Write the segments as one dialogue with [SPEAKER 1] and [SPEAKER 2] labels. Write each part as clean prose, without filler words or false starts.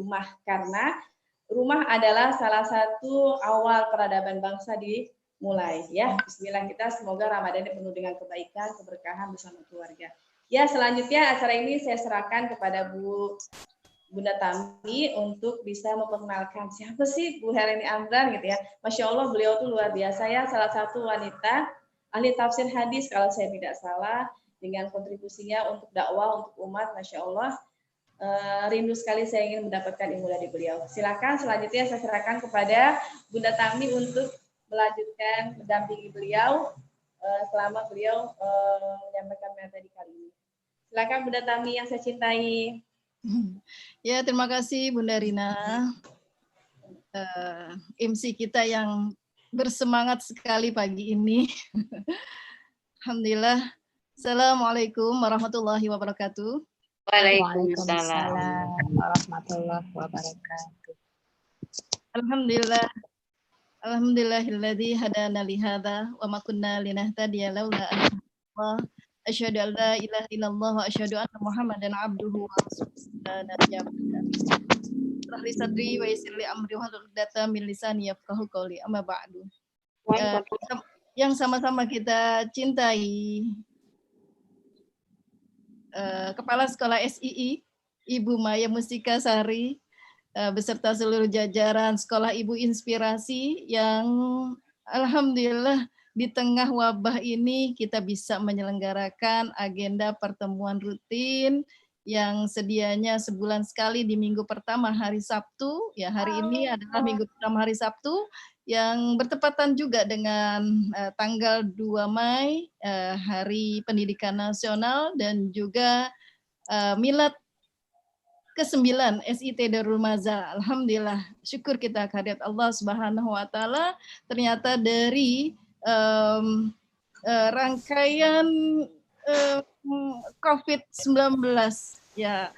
[SPEAKER 1] rumah, karena rumah adalah salah satu awal peradaban bangsa dimulai. Ya, Bismillah, kita semoga Ramadan ini penuh dengan kebaikan, keberkahan bersama keluarga. Ya, selanjutnya acara ini saya serahkan kepada Bunda Tami untuk bisa memperkenalkan siapa sih Bu Heleni Amran gitu ya. Masya Allah, beliau tuh luar biasa ya, salah satu wanita ahli tafsir hadis kalau saya tidak salah, dengan kontribusinya untuk dakwah untuk umat. Masya Allah, rindu sekali saya ingin mendapatkan ilmu dari beliau. Silakan selanjutnya saya serahkan kepada Bunda Tami untuk melanjutkan mendampingi beliau selama beliau menyampaikan materi kali ini. Silakan Bunda Tami yang saya cintai.
[SPEAKER 2] Ya, terima kasih Bunda Rina. MC kita yang bersemangat sekali pagi ini. Alhamdulillah. Assalamualaikum warahmatullahi wabarakatuh.
[SPEAKER 3] Waalaikumsalam warahmatullahi wabarakatuh.
[SPEAKER 2] Alhamdulillah. Alhamdulillahilladzi hadana li hadza wa ma kunna linahtadiya laula an Allah. Asyhadu an la ilaha illallah wa asyhadu anna Muhammadan abduhu wa rasuluhu. Rahli sadri wa yassir li amri wa hlul 'uqdatam min lisani yafqahu qawli. Amma ba'du. Yang sama-sama kita cintai Kepala Sekolah SII Ibu Maya Mustika Sari beserta seluruh jajaran Sekolah Ibu Inspirasi yang alhamdulillah di tengah wabah ini kita bisa menyelenggarakan agenda pertemuan rutin yang sedianya sebulan sekali di minggu pertama hari Sabtu. Ya, hari ini adalah minggu pertama hari Sabtu yang bertepatan juga dengan tanggal 2 Mei, Hari Pendidikan Nasional, dan juga milad ke-9 SIT Darul Maza. Alhamdulillah, syukur kita kehadirat Allah Subhanahu wa taala, ternyata dari rangkaian COVID-19 ya.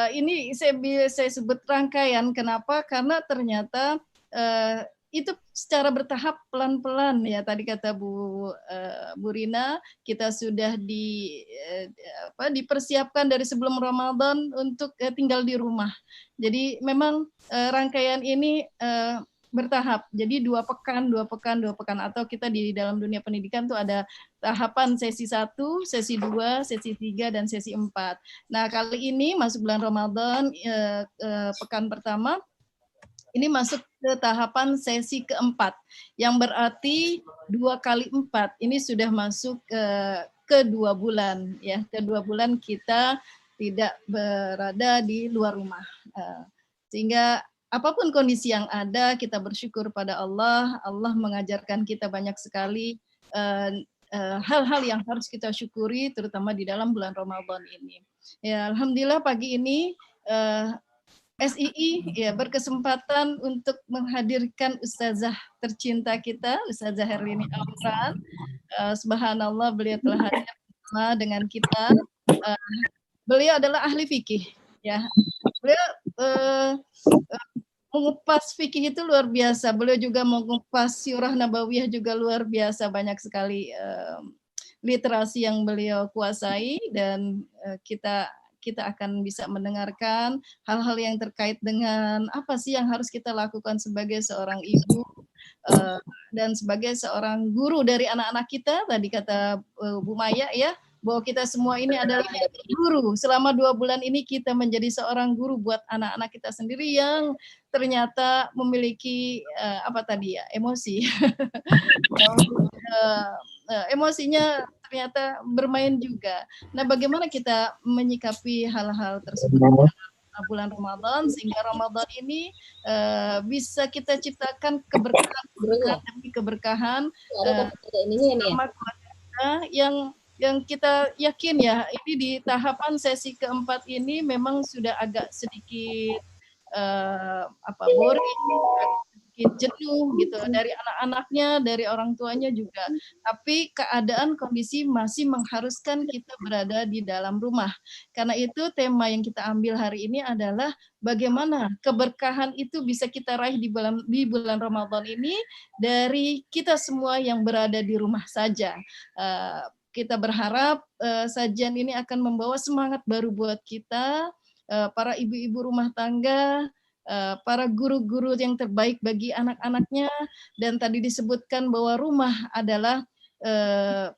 [SPEAKER 2] Ini saya sebut rangkaian, kenapa? Karena ternyata itu secara bertahap pelan-pelan ya, tadi kata Bu Rina, kita sudah dipersiapkan dari sebelum Ramadan untuk tinggal di rumah. Jadi memang rangkaian ini bertahap. Jadi 2 pekan atau kita di dalam dunia pendidikan tuh ada tahapan sesi 1, sesi 2, sesi 3 dan sesi 4. Nah, kali ini masuk bulan Ramadan pekan pertama ini masuk ke tahapan sesi keempat, yang berarti 2 kali 4 ini sudah masuk ke 2 bulan ya, ke 2 bulan kita tidak berada di luar rumah, sehingga apapun kondisi yang ada kita bersyukur pada Allah. Allah mengajarkan kita banyak sekali hal-hal yang harus kita syukuri, terutama di dalam bulan Ramadan ini. Ya, alhamdulillah pagi ini SII ya berkesempatan untuk menghadirkan ustazah tercinta kita, Ustazah Heleni Amran. Subhanallah, beliau telah hadir bersama dengan kita. Beliau adalah ahli fikih ya. Beliau mengupas fikih itu luar biasa. Beliau juga mengupas sirah nabawiyah juga luar biasa, banyak sekali literasi yang beliau kuasai, dan kita akan bisa mendengarkan hal-hal yang terkait dengan apa sih yang harus kita lakukan sebagai seorang ibu dan sebagai seorang guru dari anak-anak kita. Tadi kata Bu Maya ya, bahwa kita semua ini adalah guru. Selama 2 bulan ini kita menjadi seorang guru buat anak-anak kita sendiri yang ternyata memiliki emosi. Emosinya ternyata bermain juga. Nah, bagaimana kita menyikapi hal-hal tersebut dalam bulan Ramadan, sehingga Ramadan ini bisa kita ciptakan keberkahan demi keberkahan sama keluarga yang kita yakin ya, ini di tahapan sesi keempat ini memang sudah agak sedikit boring, sedikit jenuh gitu dari anak-anaknya, dari orang tuanya juga. Tapi keadaan kondisi masih mengharuskan kita berada di dalam rumah. Karena itu tema yang kita ambil hari ini adalah bagaimana keberkahan itu bisa kita raih di bulan Ramadan ini dari kita semua yang berada di rumah saja. Kita berharap sajian ini akan membawa semangat baru buat kita, para ibu-ibu rumah tangga, para guru-guru yang terbaik bagi anak-anaknya, dan tadi disebutkan bahwa rumah adalah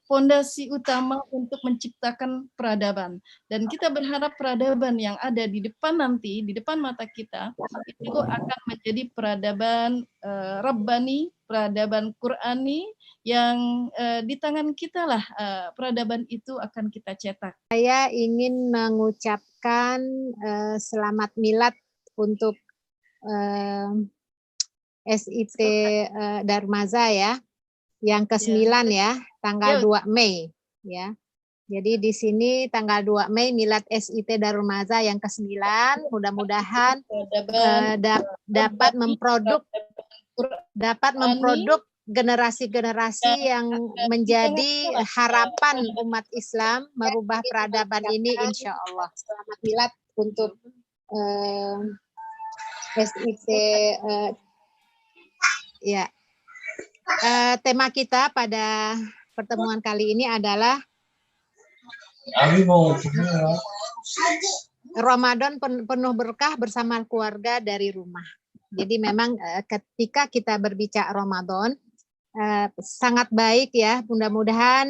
[SPEAKER 2] pondasi utama untuk menciptakan peradaban. Dan kita berharap peradaban yang ada di depan nanti, di depan mata kita, itu akan menjadi peradaban Rabbani, peradaban Qur'ani, yang di tangan kita lah peradaban itu akan kita cetak.
[SPEAKER 3] Saya ingin mengucapkan selamat milad untuk SIT Darmaza ya, yang ke-9 ya, tanggal 2 Mei ya. Jadi di sini tanggal 2 Mei milad SIT Darmaza yang ke-9, mudah-mudahan dapat memproduk generasi-generasi yang menjadi harapan umat Islam merubah peradaban ini, insya Allah. Selamat milad untuk SIT ya. Tema kita pada pertemuan kali ini adalah Ramadan penuh berkah bersama keluarga dari rumah. Jadi memang ketika kita berbicara Ramadan sangat baik ya. Mudah-mudahan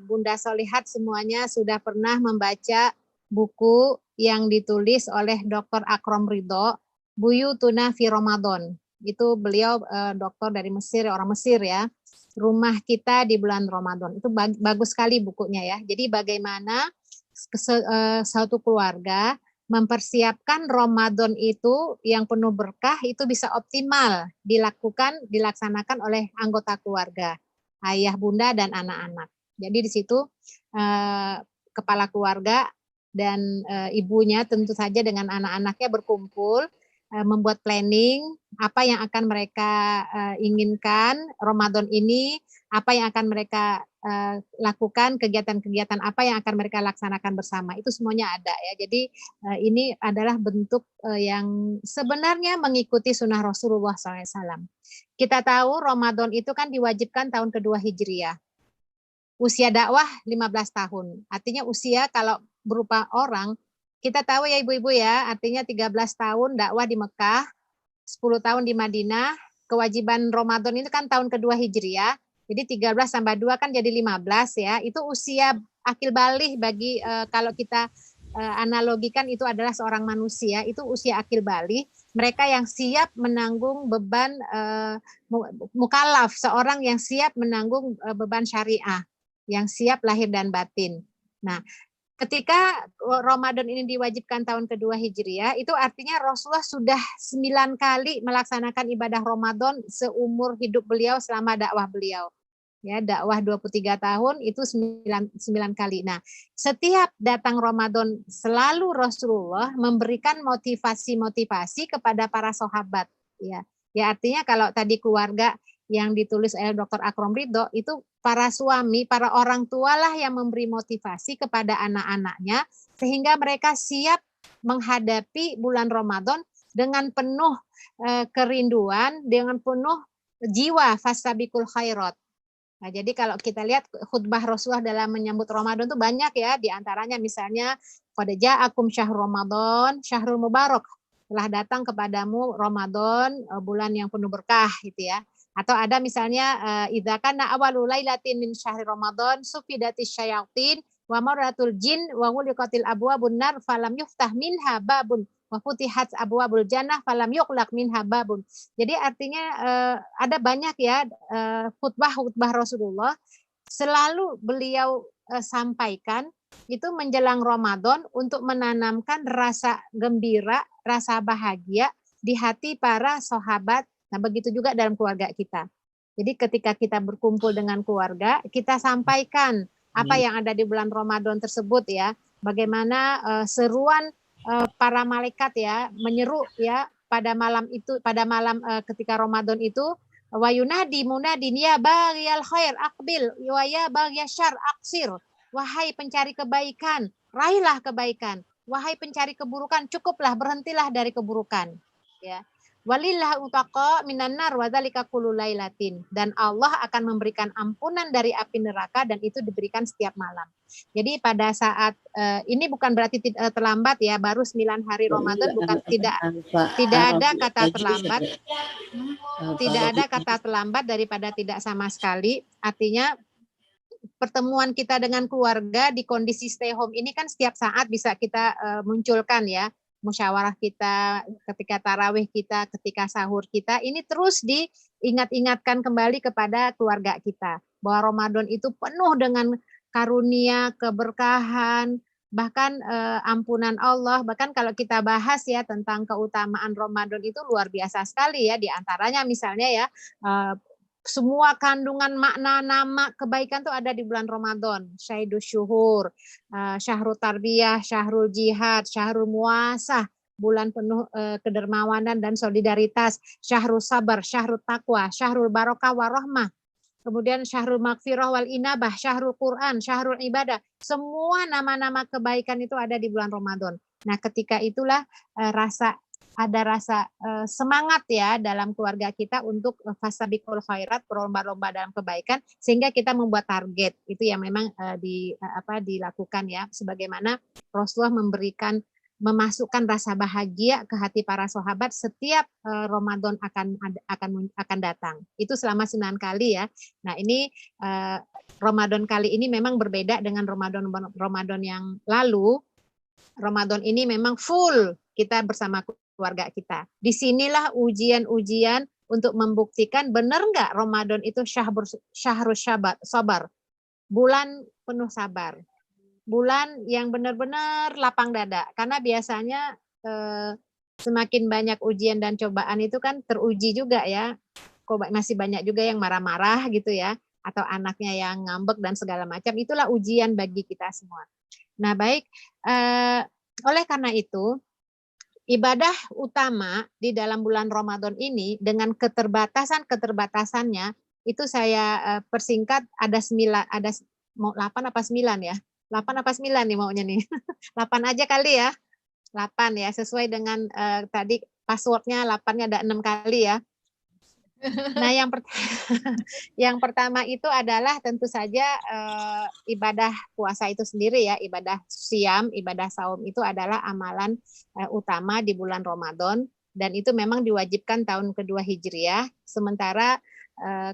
[SPEAKER 3] Bunda Solihat semuanya sudah pernah membaca buku yang ditulis oleh Dr. Akrom Ridho, Buyutuna fi Ramadan. Itu beliau dokter dari Mesir, orang Mesir ya. Rumah kita di bulan Ramadan. Itu bagus sekali bukunya ya. Jadi bagaimana satu keluarga mempersiapkan Ramadan itu yang penuh berkah itu bisa optimal dilaksanakan oleh anggota keluarga, ayah, bunda, dan anak-anak. Jadi di situ kepala keluarga dan ibunya tentu saja dengan anak-anaknya berkumpul, membuat planning apa yang akan mereka inginkan Ramadan ini, apa yang akan mereka lakukan, kegiatan-kegiatan apa yang akan mereka laksanakan bersama. Itu semuanya ada ya. Jadi ini adalah bentuk yang sebenarnya mengikuti sunnah Rasulullah SAW. Kita tahu Ramadan itu kan diwajibkan tahun kedua Hijriah. Usia dakwah 15 tahun. Artinya usia kalau berupa orang, kita tahu ya ibu-ibu ya, artinya 13 tahun dakwah di Mekah, 10 tahun di Madinah, kewajiban Ramadan itu kan tahun kedua Hijriah, jadi 13 tambah 2 kan jadi 15 ya, itu usia akil baligh bagi kalau kita analogikan itu adalah seorang manusia, itu usia akil baligh, mereka yang siap menanggung beban mukallaf, seorang yang siap menanggung beban syariah, yang siap lahir dan batin. Nah, ketika Ramadan ini diwajibkan tahun kedua Hijriah, itu artinya Rasulullah sudah 9 kali melaksanakan ibadah Ramadan seumur hidup beliau selama dakwah beliau. Ya, dakwah 23 tahun itu 9 kali. Nah, setiap datang Ramadan selalu Rasulullah memberikan motivasi-motivasi kepada para sahabat. Ya, artinya kalau tadi keluarga yang ditulis oleh Dr. Akrom Ridho, itu para suami, para orang tua lah yang memberi motivasi kepada anak-anaknya, sehingga mereka siap menghadapi bulan Ramadan dengan penuh kerinduan, dengan penuh jiwa, fastabiqul khairat. Nah, jadi kalau kita lihat khutbah Rasulullah dalam menyambut Ramadan itu banyak ya, diantaranya misalnya, qad ja'akum syahrul Ramadan, syahrul mubarak, telah datang kepadamu Ramadan, bulan yang penuh berkah gitu ya. Atau ada misalnya idza kana awwalu lailatin min syahri Ramadan sufidatis syayatin wa maratul jin wa ghuliqatil abwabun nar falam yuftah minha babun wa futihat abwabul jannah falam yughlaq minha babun. Jadi artinya ada banyak ya khutbah Rasulullah selalu beliau sampaikan itu menjelang Ramadan untuk menanamkan rasa gembira, rasa bahagia di hati para sahabat. Nah, begitu juga dalam keluarga kita. Jadi ketika kita berkumpul dengan keluarga, kita sampaikan apa yang ada di bulan Ramadan tersebut ya. Bagaimana seruan para malaikat ya menyeru ya pada malam itu, pada malam ketika Ramadan itu, wa yunadi munadin ya baghiyal khair aqbil wa ya baghiyal syarr aqsir. Wahai pencari kebaikan, raihlah kebaikan. Wahai pencari keburukan, cukuplah, berhentilah dari keburukan. Ya. Walillah utaqa minan nar wa dzalika kullu lailatin, dan Allah akan memberikan ampunan dari api neraka dan itu diberikan setiap malam. Jadi pada saat ini bukan berarti terlambat ya, baru 9 hari Ramadan, bukan, tidak ada kata terlambat. Tidak ada kata terlambat daripada tidak sama sekali. Artinya pertemuan kita dengan keluarga di kondisi stay home ini kan setiap saat bisa kita munculkan ya. Musyawarah kita, ketika tarawih kita, ketika sahur kita, ini terus diingat-ingatkan kembali kepada keluarga kita. Bahwa Ramadan itu penuh dengan karunia, keberkahan, bahkan ampunan Allah. Bahkan kalau kita bahas ya tentang keutamaan Ramadan itu luar biasa sekali ya. Di antaranya misalnya ya, semua kandungan makna nama kebaikan itu ada di bulan Ramadan. Syaidus syuhur, syahrul tarbiyah, syahrul jihad, syahrul muasah, bulan penuh kedermawanan dan solidaritas, syahrul sabar, syahrul taqwa, syahrul barokah warahmah. Kemudian syahrul magfirah wal inabah, syahrul Quran, syahrul ibadah. Semua nama-nama kebaikan itu ada di bulan Ramadan. Nah, ketika itulah ada rasa semangat ya dalam keluarga kita untuk fastabiqul khairat, berlomba-lomba dalam kebaikan, sehingga kita membuat target. Itu yang memang dilakukan ya, sebagaimana Rasulullah memasukkan rasa bahagia ke hati para sahabat setiap Ramadan akan datang. Itu selama 9 kali ya. Nah, ini Ramadan kali ini memang berbeda dengan Ramadan yang lalu. Ramadan ini memang full kita bersama keluarga kita. Disinilah ujian-ujian untuk membuktikan benar nggak Ramadan itu syahrus sabar, bulan penuh sabar, bulan yang benar-benar lapang dada. Karena biasanya semakin banyak ujian dan cobaan itu kan teruji juga ya. Kok masih banyak juga yang marah-marah gitu ya, atau anaknya yang ngambek dan segala macam. Itulah ujian bagi kita semua. Nah, baik, oleh karena itu ibadah utama di dalam bulan Ramadan ini dengan keterbatasannya itu saya persingkat ada 9, ada mau 8 apa 9 ya? 8 apa 9 nih maunya nih? 8 aja kali ya. 8 ya, sesuai dengan tadi passwordnya 8-nya ada 6 kali ya. Nah, yang pertama itu adalah tentu saja ibadah puasa itu sendiri ya, ibadah siam, ibadah saum itu adalah amalan utama di bulan Ramadan, dan itu memang diwajibkan tahun kedua Hijriah. Sementara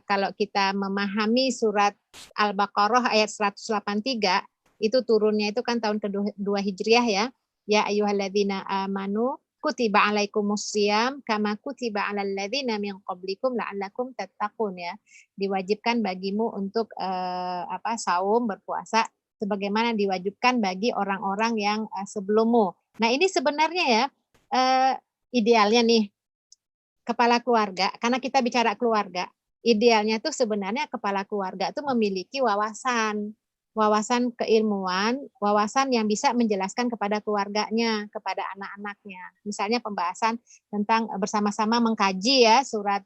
[SPEAKER 3] kalau kita memahami surat Al-Baqarah ayat 183, itu turunnya itu kan tahun kedua Hijriah ya. Ya ayyuhalladzina amanu kutiba alaikumusiyam kama kutiba alal ladzina min qablikum la'allakum tattaqun ya. Diwajibkan bagimu untuk saum, berpuasa sebagaimana diwajibkan bagi orang-orang yang sebelummu. Nah, ini sebenarnya ya idealnya nih kepala keluarga, karena kita bicara keluarga, idealnya tuh sebenarnya kepala keluarga tuh memiliki wawasan keilmuan, wawasan yang bisa menjelaskan kepada keluarganya, kepada anak-anaknya. Misalnya pembahasan tentang bersama-sama mengkaji ya surat,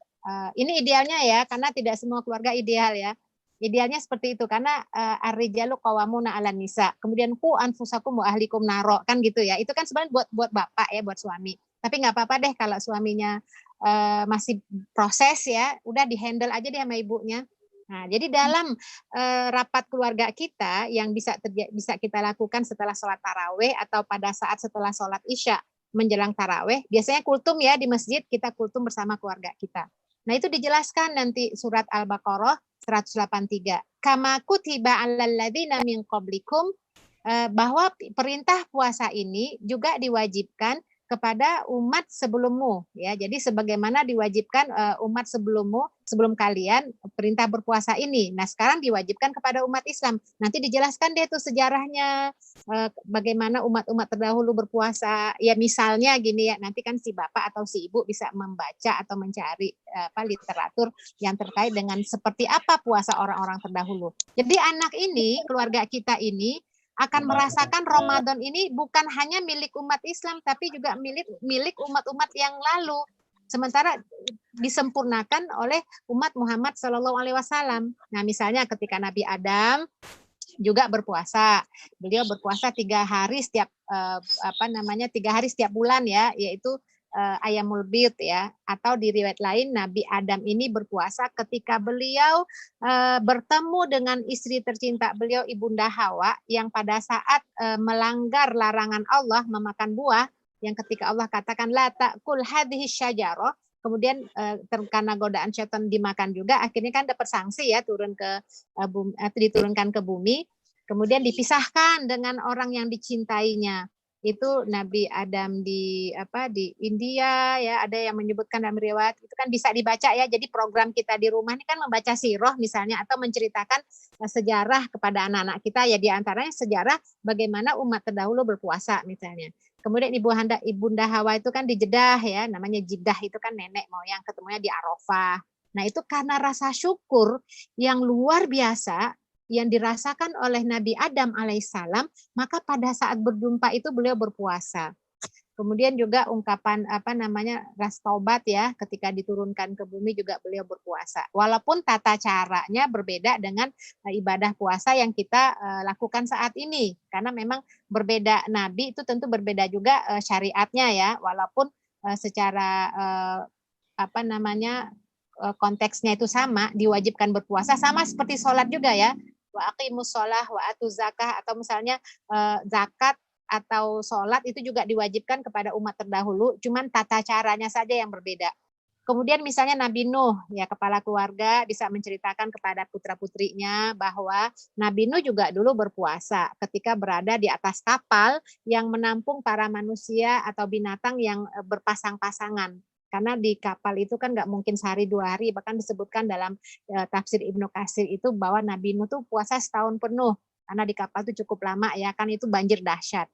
[SPEAKER 3] ini idealnya ya, karena tidak semua keluarga ideal ya. Idealnya seperti itu, karena ar-rijalu qawwamuna 'alan nisa. Kemudian qu anfusakum wa ahlikum naro, kan gitu ya. Itu kan sebenarnya buat bapak ya, buat suami. Tapi nggak apa-apa deh kalau suaminya masih proses ya, udah dihandle aja deh sama ibunya. Nah, jadi dalam rapat keluarga kita yang bisa kita lakukan setelah sholat taraweh atau pada saat setelah sholat isya menjelang taraweh, biasanya kultum ya di masjid, kita kultum bersama keluarga kita. Nah, itu dijelaskan nanti surat Al-Baqarah 183. Kama kutiba 'alal ladzina min qablikum, bahwa perintah puasa ini juga diwajibkan kepada umat sebelummu ya. Jadi sebagaimana diwajibkan umat sebelum kalian perintah berpuasa ini. Nah, sekarang diwajibkan kepada umat Islam. Nanti dijelaskan deh tuh sejarahnya, bagaimana umat-umat terdahulu berpuasa. Ya misalnya gini ya, nanti kan si bapak atau si ibu bisa membaca atau mencari literatur yang terkait dengan seperti apa puasa orang-orang terdahulu. Jadi anak ini, keluarga kita ini akan merasakan Ramadan ini bukan hanya milik umat Islam, tapi juga milik umat-umat yang lalu. Sementara disempurnakan oleh umat Muhammad SAW. Nah, misalnya ketika Nabi Adam juga berpuasa, beliau berpuasa 3 hari setiap 3 hari setiap bulan ya, yaitu Ayamul Bid ya, atau di riwayat lain Nabi Adam ini berpuasa ketika beliau bertemu dengan istri tercinta beliau Ibunda Hawa yang pada saat melanggar larangan Allah memakan buah yang ketika Allah katakan la ta'kul hadhihi syajarah, kemudian karena godaan syaitan dimakan juga, akhirnya kan dapat sanksi ya, diturunkan ke bumi, kemudian dipisahkan dengan orang yang dicintainya. Itu Nabi Adam di India ya, ada yang menyebutkan dalam riwayat itu kan bisa dibaca ya. Jadi program kita di rumah ini kan membaca sirah misalnya, atau menceritakan sejarah kepada anak-anak kita ya, di antaranya sejarah bagaimana umat terdahulu berpuasa misalnya. Kemudian Ibunda Hawa itu kan di Jeddah ya, namanya Jeddah itu kan nenek moyang, ketemunya di Arafah. Nah, itu karena rasa syukur yang luar biasa yang dirasakan oleh Nabi Adam alaihissalam, maka pada saat berjumpa itu beliau berpuasa. Kemudian juga ungkapan ras taubat ya, ketika diturunkan ke bumi juga beliau berpuasa. Walaupun tata caranya berbeda dengan ibadah puasa yang kita lakukan saat ini, karena memang berbeda nabi itu tentu berbeda juga syariatnya ya, walaupun secara konteksnya itu sama, diwajibkan berpuasa, sama seperti sholat juga ya. Wa aqimus shalah wa atuz zakah, atau misalnya zakat atau sholat itu juga diwajibkan kepada umat terdahulu, cuman tata caranya saja yang berbeda. Kemudian misalnya Nabi Nuh, ya kepala keluarga bisa menceritakan kepada putra-putrinya bahwa Nabi Nuh juga dulu berpuasa ketika berada di atas kapal yang menampung para manusia atau binatang yang berpasang-pasangan. Karena di kapal itu kan nggak mungkin sehari 2 hari, bahkan disebutkan dalam tafsir Ibnu Katsir itu bahwa Nabi Nuh tuh puasa setahun penuh, karena di kapal itu cukup lama ya, kan itu banjir dahsyat.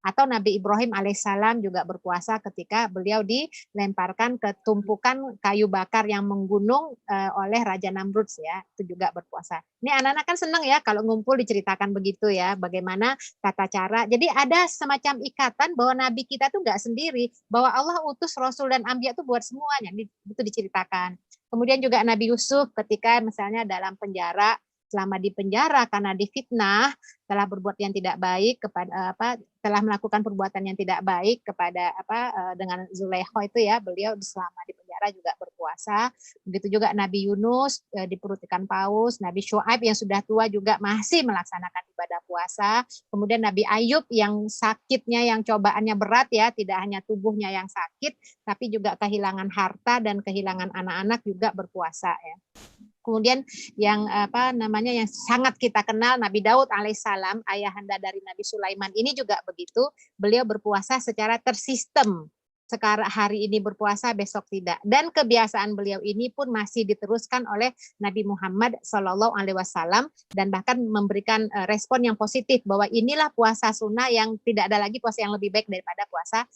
[SPEAKER 3] Atau Nabi Ibrahim alaihissalam juga berpuasa ketika beliau dilemparkan ke tumpukan kayu bakar yang menggunung oleh Raja Namrud ya, itu juga berpuasa. Ini anak-anak kan senang ya kalau ngumpul diceritakan begitu ya, bagaimana tata cara. Jadi ada semacam ikatan bahwa Nabi kita tuh nggak sendiri, bahwa Allah utus Rasul dan Anbiya itu buat semuanya, itu diceritakan. Kemudian juga Nabi Yusuf ketika misalnya dalam penjara, selama di penjara karena difitnah, telah berbuat yang tidak baik kepada telah melakukan perbuatan yang tidak baik kepada dengan Zulaikha itu ya, beliau selama di penjara juga berpuasa. Begitu juga Nabi Yunus di perut ikan paus, Nabi Syuaib yang sudah tua juga masih melaksanakan ibadah puasa. Kemudian Nabi Ayub yang sakitnya, yang cobaannya berat ya, tidak hanya tubuhnya yang sakit, tapi juga kehilangan harta dan kehilangan anak-anak juga berpuasa ya. Kemudian yang yang sangat kita kenal Nabi Daud alaihissalam, ayahanda dari Nabi Sulaiman ini juga begitu, beliau berpuasa secara tersistem. Sekarang hari ini berpuasa, besok tidak. Dan kebiasaan beliau ini pun masih diteruskan oleh Nabi Muhammad SAW dan bahkan memberikan respon yang positif bahwa inilah puasa sunnah, yang tidak ada lagi puasa yang lebih baik daripada puasa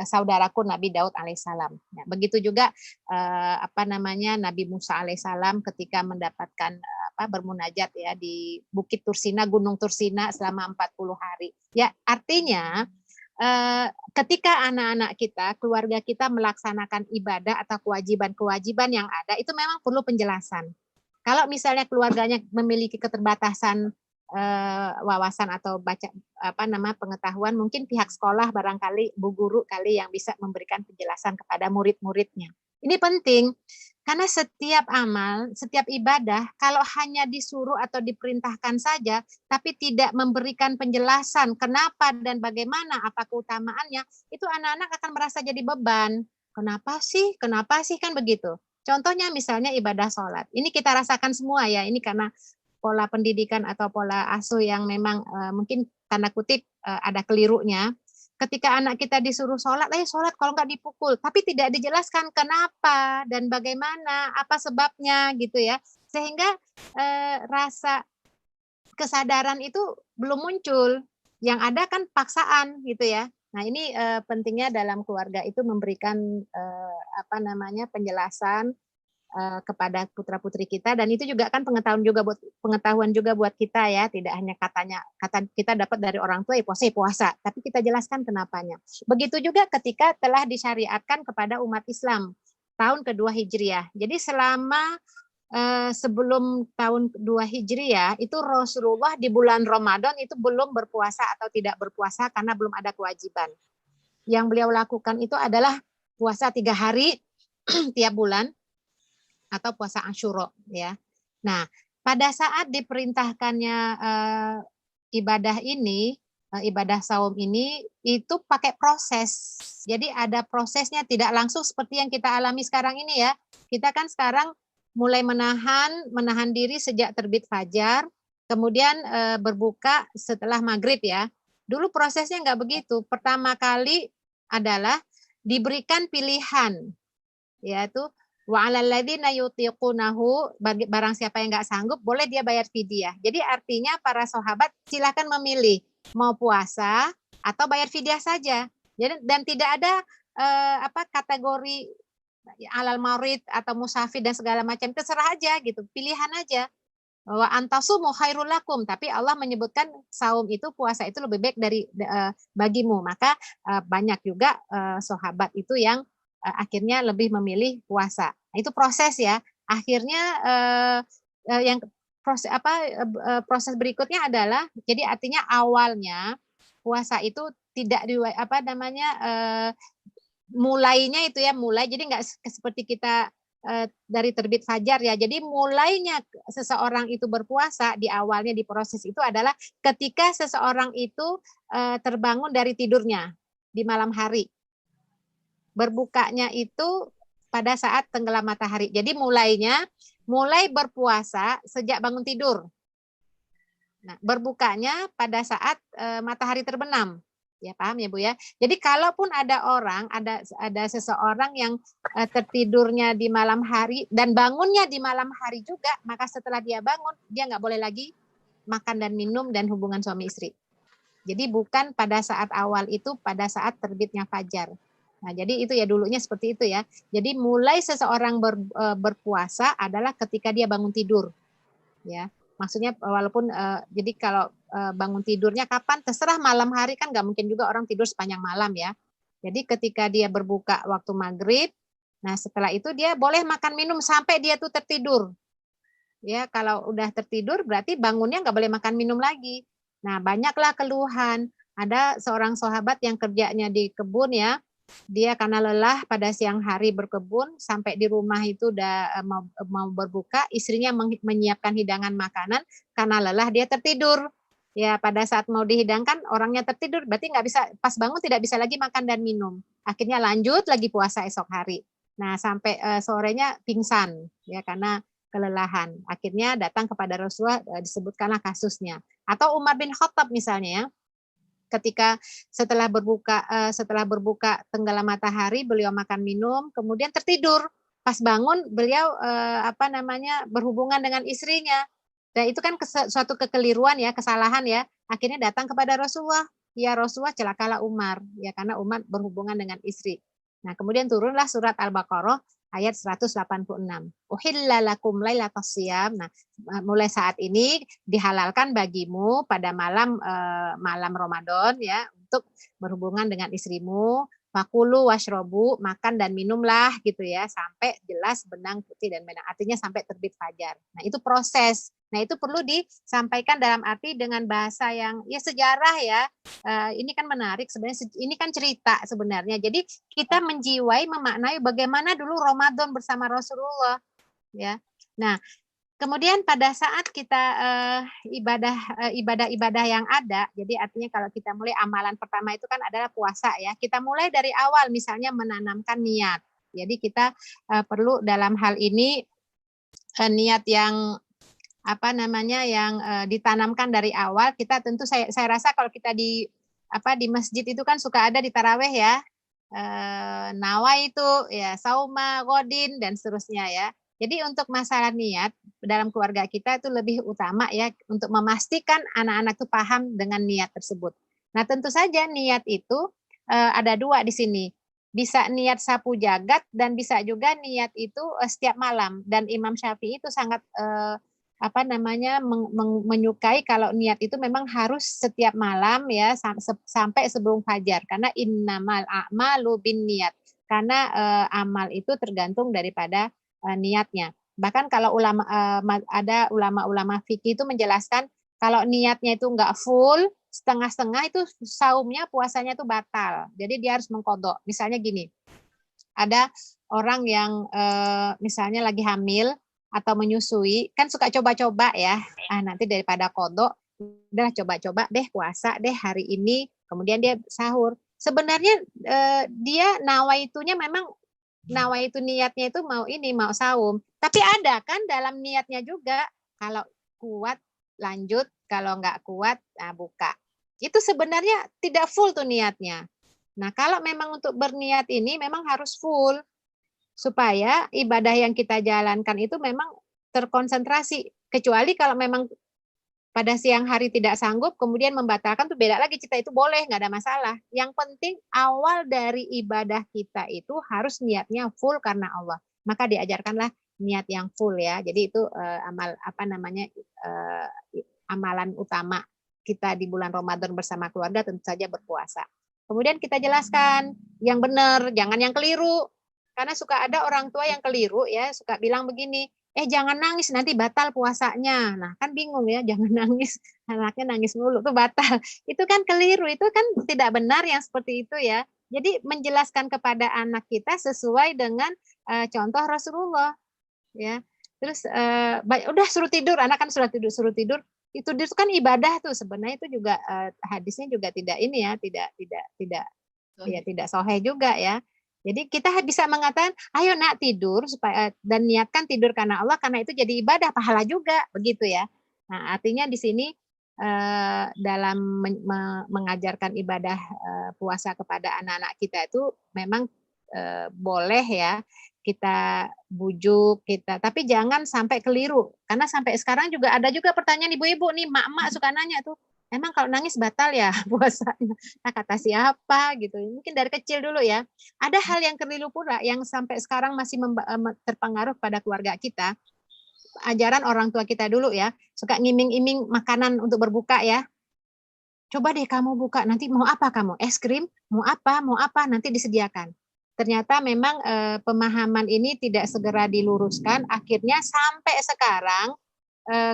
[SPEAKER 3] saudaraku Nabi Daud alaihissalam. Nah, begitu juga Nabi Musa alaihissalam ketika mendapatkan bermunajat ya di Bukit Tursina, Gunung Tursina selama 40 hari. Ya, artinya ketika anak-anak kita, keluarga kita melaksanakan ibadah atau kewajiban-kewajiban yang ada, itu memang perlu penjelasan. Kalau misalnya keluarganya memiliki keterbatasan wawasan atau pengetahuan, mungkin pihak sekolah barangkali, bu guru kali yang bisa memberikan penjelasan kepada murid-muridnya. Ini penting, karena setiap amal, setiap ibadah, kalau hanya disuruh atau diperintahkan saja, tapi tidak memberikan penjelasan kenapa dan bagaimana, apa keutamaannya, itu anak-anak akan merasa jadi beban. Kenapa sih kan begitu. Contohnya misalnya ibadah sholat. Ini kita rasakan semua ya, ini karena pola pendidikan atau pola asuh yang memang mungkin tanda kutip ada kelirunya. Ketika anak kita disuruh sholat, sholat kalau nggak dipukul, tapi tidak dijelaskan kenapa dan bagaimana, apa sebabnya gitu ya, sehingga rasa kesadaran itu belum muncul, yang ada kan paksaan gitu ya. Nah ini pentingnya dalam keluarga itu memberikan penjelasan kepada putra-putri kita, dan itu juga kan pengetahuan juga buat kita ya, tidak hanya kata kita dapat dari orang tua puasa, tapi kita jelaskan kenapanya. Begitu juga ketika telah disyariatkan kepada umat Islam tahun kedua Hijriah. Jadi selama sebelum tahun 2 Hijriah itu Rasulullah di bulan Ramadan itu belum berpuasa atau tidak berpuasa karena belum ada kewajiban. Yang beliau lakukan itu adalah puasa 3 hari tiap bulan atau puasa Asyura ya. Nah, pada saat diperintahkannya ibadah ini, ibadah saum ini itu pakai proses. Jadi ada prosesnya, tidak langsung seperti yang kita alami sekarang ini ya. Kita kan sekarang mulai menahan diri sejak terbit fajar, kemudian berbuka setelah maghrib ya. Dulu prosesnya nggak begitu. Pertama kali adalah diberikan pilihan, yaitu wa 'alal ladzina yutiqunahu, barang siapa yang nggak sanggup boleh dia bayar fidyah. Jadi artinya para sahabat silakan memilih mau puasa atau bayar fidyah saja. Jadi dan tidak ada kategori alal marid atau musafir dan segala macam, terserah aja gitu, pilihan aja. Wa antasumu khairul lakum, tapi Allah menyebutkan saum itu, puasa itu lebih baik dari bagimu. Maka banyak juga sahabat itu yang akhirnya lebih memilih puasa. Nah, itu proses ya. Akhirnya yang proses berikutnya adalah, jadi artinya awalnya puasa itu tidak mulainya itu ya, jadi nggak seperti kita dari terbit fajar ya. Jadi mulainya seseorang itu berpuasa di awalnya, di proses itu adalah ketika seseorang itu terbangun dari tidurnya di malam hari. Berbukanya itu pada saat tenggelam matahari. Jadi mulai berpuasa sejak bangun tidur. Nah, berbukanya pada saat matahari terbenam. Ya, paham ya Bu ya. Jadi kalaupun ada seseorang yang tertidurnya di malam hari dan bangunnya di malam hari juga, maka setelah dia bangun dia nggak boleh lagi makan dan minum dan hubungan suami istri. Jadi bukan pada saat awal itu, pada saat terbitnya fajar. Nah, jadi itu ya, dulunya seperti itu ya. Jadi mulai seseorang berpuasa adalah ketika dia bangun tidur. Ya. Maksudnya walaupun jadi kalau bangun tidurnya kapan terserah, malam hari kan nggak mungkin juga orang tidur sepanjang malam ya. Jadi ketika dia berbuka waktu maghrib, nah setelah itu dia boleh makan minum sampai dia tuh tertidur. Ya, kalau udah tertidur berarti bangunnya nggak boleh makan minum lagi. Nah, banyaklah keluhan. Ada seorang sahabat yang kerjanya di kebun ya. Dia karena lelah pada siang hari berkebun, sampai di rumah itu udah mau berbuka, istrinya menyiapkan hidangan makanan, karena lelah dia tertidur. Ya, pada saat mau dihidangkan orangnya tertidur, berarti nggak bisa, pas bangun tidak bisa lagi makan dan minum. Akhirnya lanjut lagi puasa esok hari. Nah, sampai sorenya pingsan ya karena kelelahan. Akhirnya datang kepada Rasulullah, disebutkanlah kasusnya. Atau Umar bin Khattab misalnya ya. Ketika setelah berbuka tenggelam matahari, beliau makan minum, kemudian tertidur. Pas bangun beliau berhubungan dengan istrinya. Dan itu kan suatu kekeliruan ya, kesalahan ya. Akhirnya datang kepada Rasulullah. Ya Rasulullah, celakalah Umar ya, karena Umar berhubungan dengan istri. Nah, kemudian turunlah surat Al-Baqarah ayat 186. Uhilla lakum lailatas shiyam. Nah, mulai saat ini dihalalkan bagimu pada malam Ramadan ya untuk berhubungan dengan istrimu. Fakulu washrobu, makan dan minumlah gitu ya, sampai jelas benang putih dan merah. Artinya sampai terbit fajar. Nah, itu proses. Nah, itu perlu disampaikan dalam arti dengan bahasa yang ya sejarah ya. Ini kan menarik sebenarnya, ini kan cerita sebenarnya. Jadi kita menjiwai, memaknai bagaimana dulu Ramadan bersama Rasulullah ya. Nah, kemudian pada saat kita ibadah-ibadah yang ada, jadi artinya kalau kita mulai, amalan pertama itu kan adalah puasa ya. Kita mulai dari awal, misalnya menanamkan niat. Jadi kita perlu dalam hal ini niat yang ditanamkan dari awal. Kita tentu, saya rasa kalau kita di masjid itu kan suka ada di taraweh ya, nawa itu ya, sauma godin dan seterusnya ya. Jadi untuk masalah niat dalam keluarga kita itu lebih utama ya, untuk memastikan anak-anak itu paham dengan niat tersebut. Nah, tentu saja niat itu ada dua di sini. Bisa niat sapu jagat dan bisa juga niat itu setiap malam. Dan Imam Syafi'i itu sangat menyukai kalau niat itu memang harus setiap malam ya, sampai sebelum fajar, karena innamal a'malu binniyat, karena amal itu tergantung daripada niatnya. Bahkan kalau ada ulama-ulama fikih itu menjelaskan kalau niatnya itu enggak full, setengah-setengah, itu saumnya, puasanya itu batal. Jadi dia harus mengqadha. Misalnya gini, ada orang yang misalnya lagi hamil atau menyusui, kan suka coba-coba ya. Nanti daripada kodok, udah coba-coba deh puasa deh hari ini, kemudian dia sahur. Sebenarnya dia nawaitunya memang nawaitu niatnya itu mau saum. Tapi ada kan dalam niatnya juga, kalau kuat lanjut, kalau nggak kuat buka. Itu sebenarnya tidak full tuh niatnya. Nah, kalau memang untuk berniat ini memang harus full supaya ibadah yang kita jalankan itu memang terkonsentrasi. Kecuali kalau memang pada siang hari tidak sanggup, kemudian membatalkan, tuh beda lagi, kita itu boleh, nggak ada masalah. Yang penting awal dari ibadah kita itu harus niatnya full karena Allah. Maka diajarkanlah niat yang full ya. Jadi itu amalan utama kita di bulan Ramadan bersama keluarga, tentu saja berpuasa. Kemudian kita jelaskan yang benar, jangan yang keliru. Karena suka ada orang tua yang keliru ya, suka bilang begini, jangan nangis nanti batal puasanya. Nah, kan bingung ya, jangan nangis, anaknya nangis mulu tuh batal. Itu kan keliru, itu kan tidak benar yang seperti itu ya. Jadi menjelaskan kepada anak kita sesuai dengan contoh Rasulullah ya. Terus udah suruh tidur, anak kan suruh tidur. Itu kan ibadah tuh, sebenarnya itu juga hadisnya juga tidak ini ya, tidak sahih juga ya. Jadi kita bisa mengatakan, ayo nak tidur supaya dan niatkan tidur karena Allah, karena itu jadi ibadah, pahala juga, begitu ya. Nah, artinya di sini dalam mengajarkan ibadah puasa kepada anak-anak kita itu memang boleh ya kita bujuk tapi jangan sampai keliru, karena sampai sekarang juga ada juga pertanyaan ibu-ibu nih, mak-mak suka nanya tuh, emang kalau nangis batal ya puasanya? Nah, kata siapa gitu. Mungkin dari kecil dulu ya. Ada hal yang keliru pula yang sampai sekarang masih terpengaruh pada keluarga kita. Ajaran orang tua kita dulu ya, suka ngiming-iming makanan untuk berbuka ya. Coba deh kamu buka, nanti mau apa kamu? Es krim? Mau apa? Nanti disediakan. Ternyata memang pemahaman ini tidak segera diluruskan. Akhirnya sampai sekarang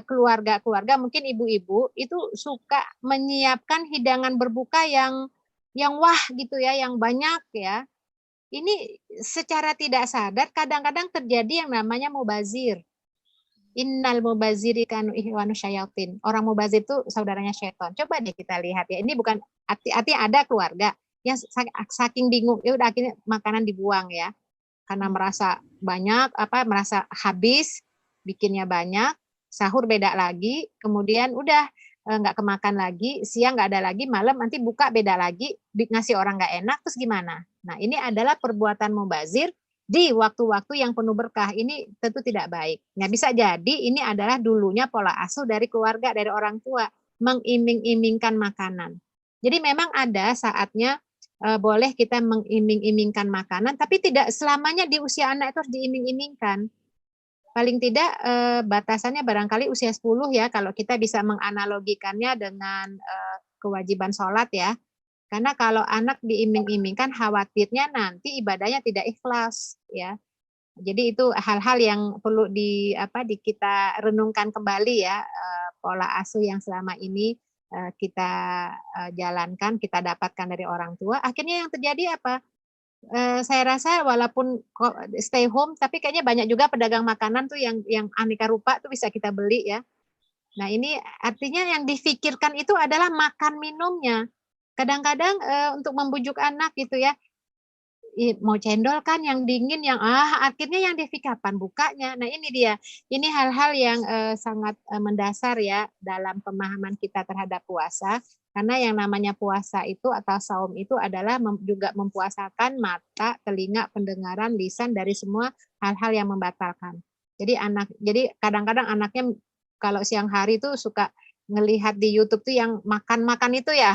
[SPEAKER 3] keluarga-keluarga, mungkin ibu-ibu itu suka menyiapkan hidangan berbuka yang wah gitu ya, yang banyak ya. Ini secara tidak sadar kadang-kadang terjadi yang namanya mubazir. Innal mubaziri kanu ihwanu syayatin. Orang mubazir itu saudaranya syaitan. Coba deh kita lihat ya. Ini bukan artinya ada keluarga yang saking bingung, ya udah akhirnya makanan dibuang ya. Karena merasa banyak, merasa habis, bikinnya banyak, sahur beda lagi, kemudian udah nggak kemakan lagi, siang nggak ada lagi, malam nanti buka beda lagi, ngasih orang nggak enak, terus gimana? Nah, ini adalah perbuatan mubazir di waktu-waktu yang penuh berkah. Ini tentu tidak baik. Nah, bisa jadi ini adalah dulunya pola asuh dari keluarga, dari orang tua, mengiming-imingkan makanan. Jadi memang ada saatnya boleh kita mengiming-imingkan makanan, tapi tidak selamanya di usia anak itu harus diiming-imingkan. Paling tidak batasannya barangkali usia 10 ya, kalau kita bisa menganalogikannya dengan kewajiban sholat ya. Karena kalau anak diiming-imingkan, khawatirnya nanti ibadahnya tidak ikhlas ya. Jadi itu hal-hal yang perlu kita renungkan kembali ya, pola asuh yang selama ini kita jalankan, kita dapatkan dari orang tua. Akhirnya yang terjadi apa? Saya rasa walaupun stay home, tapi kayaknya banyak juga pedagang makanan tuh yang aneka rupa tuh bisa kita beli ya. Nah, ini artinya yang difikirkan itu adalah makan minumnya. Kadang-kadang untuk membujuk anak gitu ya, mau cendol kan yang dingin, yang akhirnya yang difikir kapan bukanya. Nah, ini dia. Ini hal-hal yang sangat mendasar ya dalam pemahaman kita terhadap puasa. Karena yang namanya puasa itu atau saum itu adalah juga mempuasakan mata, telinga, pendengaran, lisan dari semua hal-hal yang membatalkan. Jadi kadang-kadang anaknya kalau siang hari itu suka ngelihat di YouTube tuh yang makan-makan itu ya.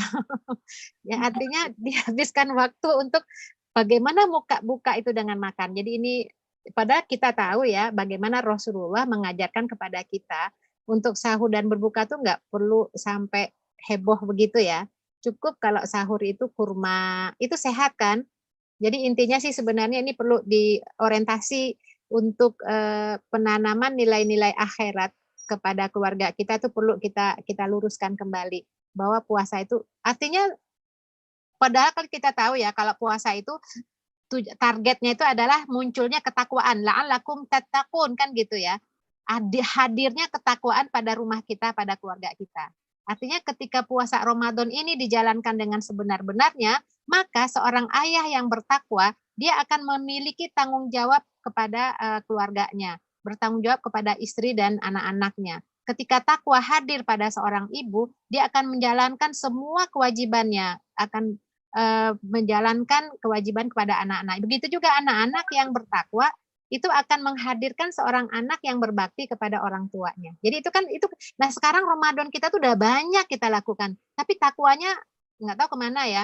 [SPEAKER 3] Ya artinya dihabiskan waktu untuk bagaimana buka itu dengan makan. Jadi ini padahal kita tahu ya bagaimana Rasulullah mengajarkan kepada kita untuk sahur dan berbuka tuh nggak perlu sampai heboh begitu ya. Cukup kalau sahur itu kurma, itu sehat kan. Jadi intinya sih sebenarnya ini perlu diorientasi untuk penanaman nilai-nilai akhirat kepada keluarga kita, itu perlu kita luruskan kembali bahwa puasa itu artinya, padahal kan kita tahu ya kalau puasa itu targetnya itu adalah munculnya ketakwaan, la'allakum tattaqun, kan gitu ya. Hadirnya ketakwaan pada rumah kita, pada keluarga kita. Artinya ketika puasa Ramadan ini dijalankan dengan sebenar-benarnya, maka seorang ayah yang bertakwa, dia akan memiliki tanggung jawab kepada keluarganya, bertanggung jawab kepada istri dan anak-anaknya. Ketika takwa hadir pada seorang ibu, dia akan menjalankan semua kewajibannya, akan menjalankan kewajiban kepada anak-anak. Begitu juga anak-anak yang bertakwa itu akan menghadirkan seorang anak yang berbakti kepada orang tuanya. Jadi itu kan itu. Nah sekarang Ramadan kita tuh udah banyak kita lakukan, tapi takwanya nggak tahu kemana ya.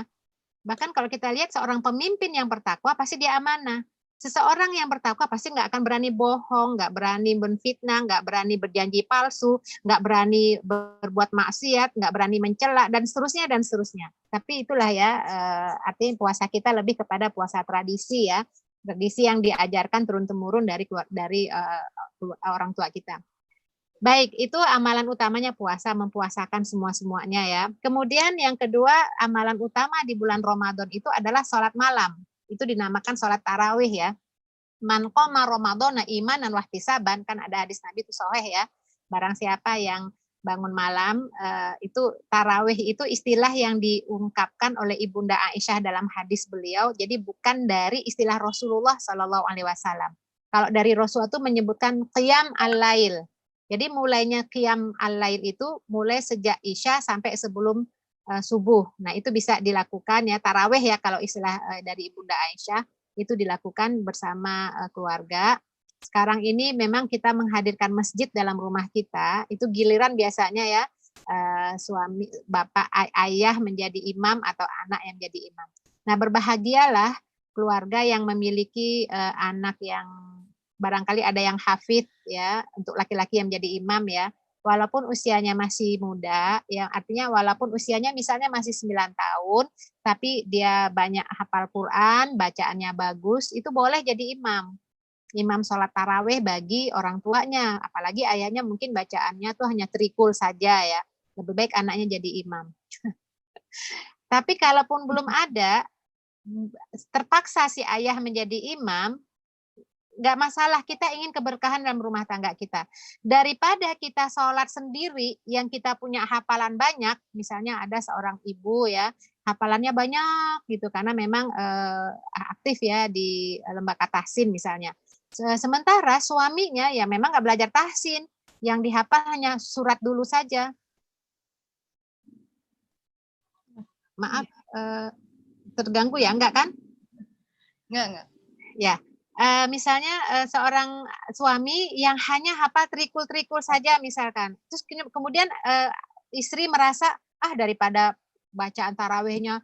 [SPEAKER 3] Bahkan kalau kita lihat seorang pemimpin yang bertakwa pasti dia amanah. Seseorang yang bertakwa pasti nggak akan berani bohong, nggak berani menfitnah, nggak berani berjanji palsu, nggak berani berbuat maksiat, nggak berani mencela, dan seterusnya dan seterusnya. Tapi itulah ya, artinya puasa kita lebih kepada puasa tradisi ya, tradisi yang diajarkan turun-temurun dari orang tua kita. Baik, itu amalan utamanya puasa, mempuasakan semua-semuanya ya. Kemudian yang kedua, amalan utama di bulan Ramadan itu adalah sholat malam. Itu dinamakan sholat tarawih ya. Man qoma Ramadhana imanan wahtisaban, kan ada hadis Nabi itu sahih ya. Barang siapa yang bangun malam, itu tarawih itu istilah yang diungkapkan oleh Ibunda Aisyah dalam hadis beliau. Jadi bukan dari istilah Rasulullah SAW. Kalau dari Rasul itu menyebutkan qiyam al-lail. Jadi mulainya qiyam al-lail itu mulai sejak Isya sampai sebelum subuh. Nah itu bisa dilakukan ya, tarawih ya kalau istilah dari Ibunda Aisyah, itu dilakukan bersama keluarga. Sekarang ini memang kita menghadirkan masjid dalam rumah kita, itu giliran biasanya ya, suami, bapak, ayah menjadi imam atau anak yang menjadi imam. Nah berbahagialah keluarga yang memiliki anak yang barangkali ada yang hafidh ya, untuk laki-laki yang menjadi imam ya. Walaupun usianya masih muda, yang artinya walaupun usianya misalnya masih 9 tahun, tapi dia banyak hafal Quran, bacaannya bagus, itu boleh jadi imam. Imam sholat tarawih bagi orang tuanya, apalagi ayahnya mungkin bacaannya tuh hanya trikul saja ya. Lebih baik anaknya jadi imam. Tapi kalaupun belum ada, terpaksa si ayah menjadi imam, nggak masalah, kita ingin keberkahan dalam rumah tangga kita. Daripada kita sholat sendiri yang kita punya hafalan banyak, misalnya ada seorang ibu ya, hafalannya banyak gitu, karena memang aktif ya di lembaga tahsin misalnya. Sementara suaminya ya memang nggak belajar tahsin, yang dihafal hanya surat dulu saja. Maaf, terganggu ya, enggak kan?
[SPEAKER 2] Enggak.
[SPEAKER 3] Ya. Misalnya seorang suami yang hanya hafal trikul-trikul saja misalkan, terus kemudian istri merasa daripada bacaan tarawihnya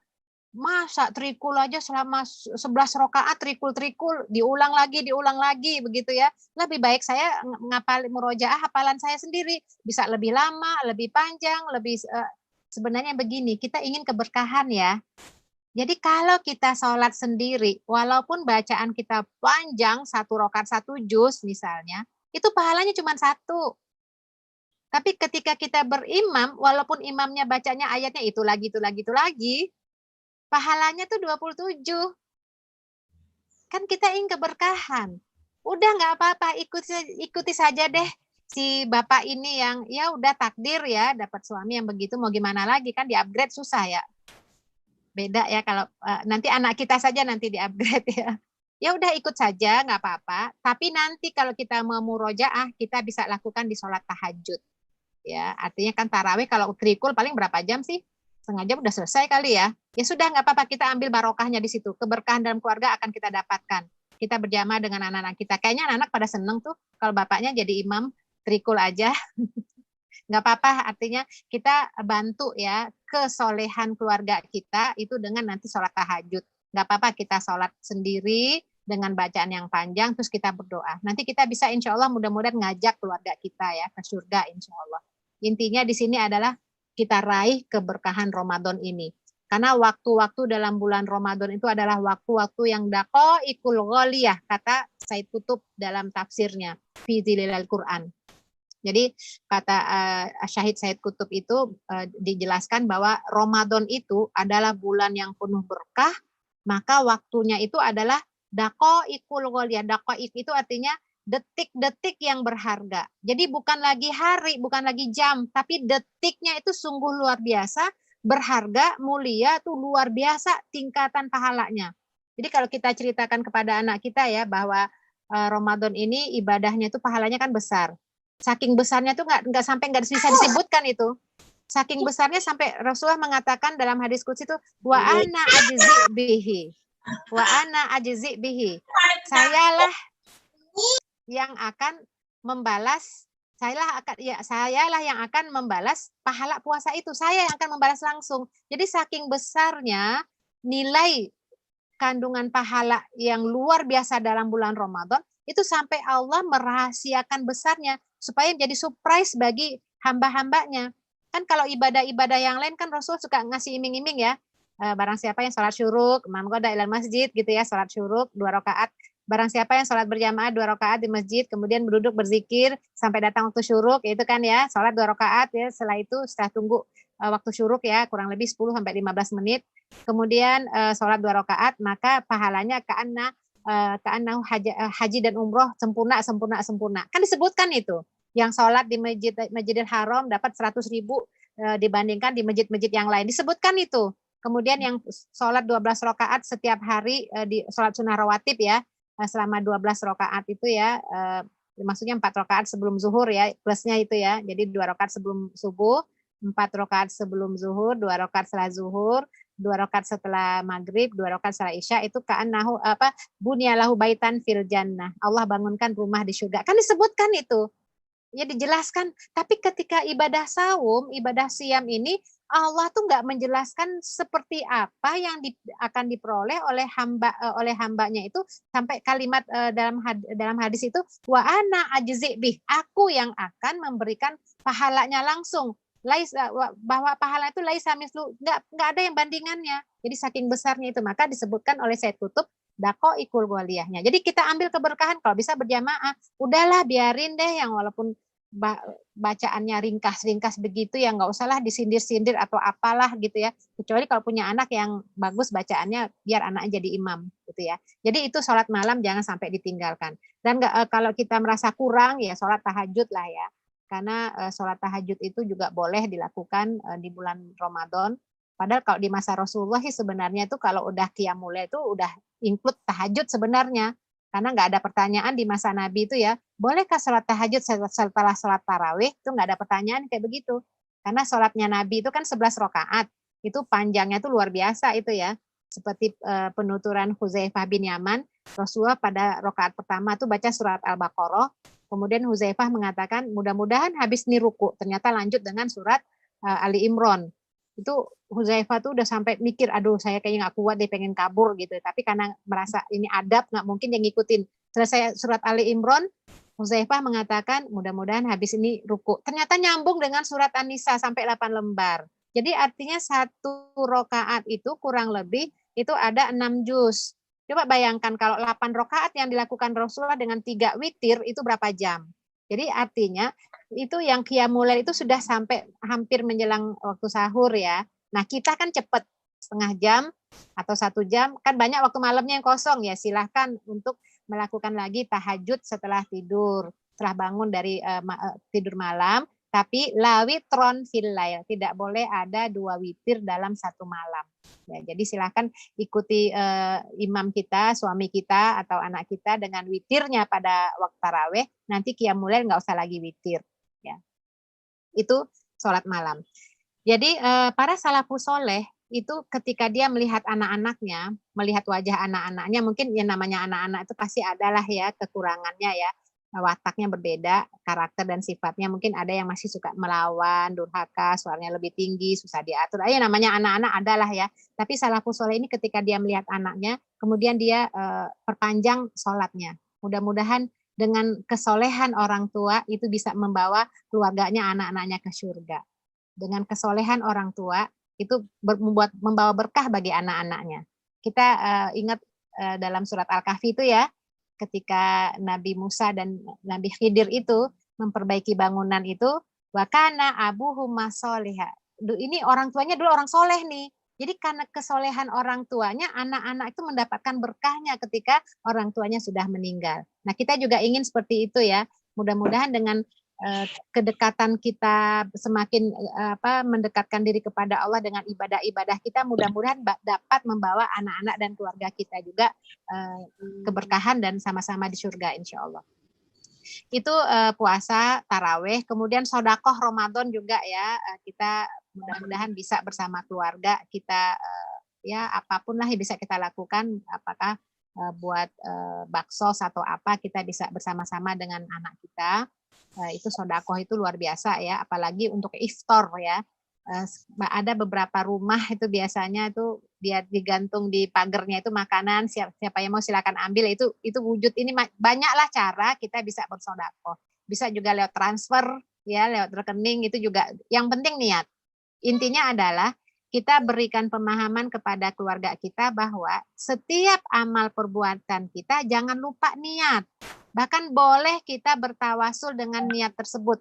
[SPEAKER 3] masa trikul aja selama 11 rakaat trikul-trikul diulang lagi begitu ya, lebih baik saya ngapal murojaah hafalan saya sendiri, bisa lebih lama, lebih panjang, lebih sebenarnya begini, kita ingin keberkahan ya. Jadi kalau kita sholat sendiri, walaupun bacaan kita panjang, 1 rakaat 1 juz misalnya, itu pahalanya cuma 1. Tapi ketika kita berimam, walaupun imamnya bacanya ayatnya itu lagi, pahalanya tuh 27. Kan kita ingin keberkahan. Udah nggak apa-apa, ikuti saja deh si bapak ini yang ya udah takdir ya, dapat suami yang begitu, mau gimana lagi, kan di-upgrade susah ya. Beda ya kalau nanti anak kita saja nanti di-upgrade ya. Ya udah ikut saja, nggak apa-apa. Tapi nanti kalau kita mau murojaah, kita bisa lakukan di sholat tahajud. Ya, artinya kan tarawih kalau trikul paling berapa jam sih? Setengah jam udah selesai kali ya. Ya sudah, nggak apa-apa, kita ambil barokahnya di situ. Keberkahan dalam keluarga akan kita dapatkan. Kita berjamaah dengan anak-anak kita. Kayaknya anak-anak pada seneng tuh kalau bapaknya jadi imam trikul aja. Nggak apa-apa, artinya kita bantu ya kesolehan keluarga kita itu dengan nanti sholat tahajud. Nggak apa-apa kita sholat sendiri dengan bacaan yang panjang, terus kita berdoa. Nanti kita bisa insya Allah mudah-mudahan ngajak keluarga kita ya ke surga insya Allah. Intinya di sini adalah kita raih keberkahan Ramadan ini. Karena waktu-waktu dalam bulan Ramadan itu adalah waktu-waktu yang daqaiqul ghaliyah, kata Said Qutb dalam tafsirnya, fi zilal Quran. Jadi kata Syahid Said Qutb itu dijelaskan bahwa Ramadan itu adalah bulan yang penuh berkah, maka waktunya itu adalah Daqaiqul ghaliyah. Daqaiq itu artinya detik-detik yang berharga. Jadi bukan lagi hari, bukan lagi jam, tapi detiknya itu sungguh luar biasa, berharga, mulia, tuh luar biasa tingkatan pahalanya. Jadi kalau kita ceritakan kepada anak kita ya bahwa Ramadan ini ibadahnya itu pahalanya kan besar. Saking besarnya tuh nggak bisa disebutkan itu. Saking besarnya sampai Rasulullah mengatakan dalam hadis qudsi itu wa ana ajzi bihi. Wa ana ajzi bihi. Sayalah yang akan membalas, sayalah yang akan membalas pahala puasa itu. Saya yang akan membalas langsung. Jadi saking besarnya nilai kandungan pahala yang luar biasa dalam bulan Ramadan, itu sampai Allah merahasiakan besarnya supaya menjadi surprise bagi hamba-hambanya. Kan kalau ibadah-ibadah yang lain kan Rasul suka ngasih iming-iming ya. Barang siapa yang sholat syuruk, man qada ilal masjid gitu ya, sholat syuruk 2 rakaat. Barang siapa yang sholat berjamaah 2 rakaat di masjid, kemudian berduduk berzikir sampai datang waktu syuruk, itu kan ya, sholat 2 rakaat ya, setelah itu setelah tunggu waktu syuruk ya, kurang lebih 10 sampai 15 menit. Kemudian sholat 2 rakaat, maka pahalanya ka'anna haji dan umroh sempurna. Kan disebutkan itu. Yang sholat di Masjidil Haram dapat 100.000 dibandingkan di masjid-masjid yang lain. Disebutkan itu. Kemudian yang sholat 12 rakaat setiap hari di sholat sunnah rawatib ya, selama 12 rakaat itu ya, maksudnya 4 rakaat sebelum zuhur ya, plusnya itu ya. Jadi 2 rakaat sebelum subuh, 4 rakaat sebelum zuhur, 2 rakaat setelah zuhur, 2 rakaat setelah maghrib, 2 rakaat setelah isya, itu ka'annahu bunyalahu baitan fil jannah. Allah bangunkan rumah di surga. Kan disebutkan itu. Ya dijelaskan, tapi ketika ibadah saum, ibadah siam ini Allah tuh nggak menjelaskan seperti apa yang akan diperoleh oleh hambanya itu, sampai kalimat dalam hadis itu wa ana ajzi bih, aku yang akan memberikan pahalanya langsung. Bahwa pahala itu laisa mislu, nggak ada yang bandingannya. Jadi saking besarnya itu, maka disebutkan oleh Sayyid Qutb daqaiqul ghaliyahnya. Jadi kita ambil keberkahan, kalau bisa berjamaah. Udahlah biarin deh yang walaupun bacaannya ringkas-ringkas begitu ya, nggak usahlah disindir-sindir atau apalah gitu ya. Kecuali kalau punya anak yang bagus bacaannya, biar anaknya jadi imam gitu ya. Jadi itu sholat malam jangan sampai ditinggalkan. Dan kalau kita merasa kurang ya sholat tahajud lah ya. Karena sholat tahajud itu juga boleh dilakukan di bulan Ramadan. Padahal kalau di masa Rasulullah sih sebenarnya itu kalau udah qiyamul lail itu udah include tahajud sebenarnya. Karena nggak ada pertanyaan di masa Nabi itu ya, bolehkah sholat tahajud setelah sholat tarawih? Itu nggak ada pertanyaan kayak begitu. Karena sholatnya Nabi itu kan 11 rakaat. Itu panjangnya itu luar biasa itu ya. Seperti penuturan Huzaifah bin Yaman, Rasulullah pada rakaat pertama itu baca surat Al-Baqarah. Kemudian Huzaifah mengatakan, mudah-mudahan habis nih ruku. Ternyata lanjut dengan surat Ali Imran. Itu Huzaifah tuh udah sampai mikir, aduh saya kayaknya nggak kuat deh, pengen kabur gitu. Tapi karena merasa ini adab, nggak mungkin yang ngikutin. Selesai surat Ali Imran, Huzaifah mengatakan mudah-mudahan habis ini ruku. Ternyata nyambung dengan surat An-Nisa sampai 8 lembar. Jadi artinya 1 rakaat itu kurang lebih itu ada 6 juz. Coba bayangkan kalau 8 rakaat yang dilakukan Rasulullah dengan 3 witir itu berapa jam. Jadi artinya itu yang qiyamul lail itu sudah sampai hampir menjelang waktu sahur ya. Nah kita kan cepat setengah jam atau 1 jam, kan banyak waktu malamnya yang kosong ya, silahkan untuk melakukan lagi tahajud setelah tidur, setelah bangun dari tidur malam, tapi la witron fil lail, tidak boleh ada 2 witir dalam 1 malam. Ya, jadi silahkan ikuti imam kita, suami kita atau anak kita dengan witirnya pada waktu tarawih, nanti qiyamul lail nggak usah lagi witir. Ya. Itu sholat malam. Jadi para salafus soleh itu ketika dia melihat anak-anaknya, melihat wajah anak-anaknya, mungkin yang namanya anak-anak itu pasti adalah ya kekurangannya ya, wataknya berbeda, karakter dan sifatnya, mungkin ada yang masih suka melawan, durhaka, suaranya lebih tinggi, susah diatur. Namanya anak-anak adalah ya. Tapi salafus soleh ini ketika dia melihat anaknya, kemudian dia perpanjang sholatnya. Mudah-mudahan dengan kesolehan orang tua itu bisa membawa keluarganya, anak-anaknya ke surga. Dengan kesolehan orang tua itu membawa berkah bagi anak-anaknya. Kita ingat dalam surat Al-Kahfi itu ya, ketika Nabi Musa dan Nabi Khidir itu memperbaiki bangunan itu, wa kana abuhuma sholiha. Ini orang tuanya dulu orang soleh nih. Jadi karena kesolehan orang tuanya, anak-anak itu mendapatkan berkahnya ketika orang tuanya sudah meninggal. Nah, kita juga ingin seperti itu ya. Mudah-mudahan dengan kedekatan kita semakin mendekatkan diri kepada Allah dengan ibadah-ibadah kita, mudah-mudahan dapat membawa anak-anak dan keluarga kita juga keberkahan dan sama-sama di surga insya Allah. Itu puasa taraweh, kemudian sodakoh Ramadan juga ya, kita mudah-mudahan bisa bersama keluarga kita, ya apapun lah yang bisa kita lakukan, apakah buat bakso atau apa, kita bisa bersama-sama dengan anak kita. Itu sodakoh itu luar biasa ya, apalagi untuk iftar ya. Ada beberapa rumah itu biasanya itu dia digantung di pagernya itu makanan, siapa yang mau silakan ambil. Itu wujud ini banyaklah cara kita bisa bersodakoh. Bisa juga lewat transfer ya, lewat rekening, itu juga yang penting niat. Intinya adalah kita berikan pemahaman kepada keluarga kita bahwa setiap amal perbuatan kita jangan lupa niat. Bahkan boleh kita bertawasul dengan niat tersebut.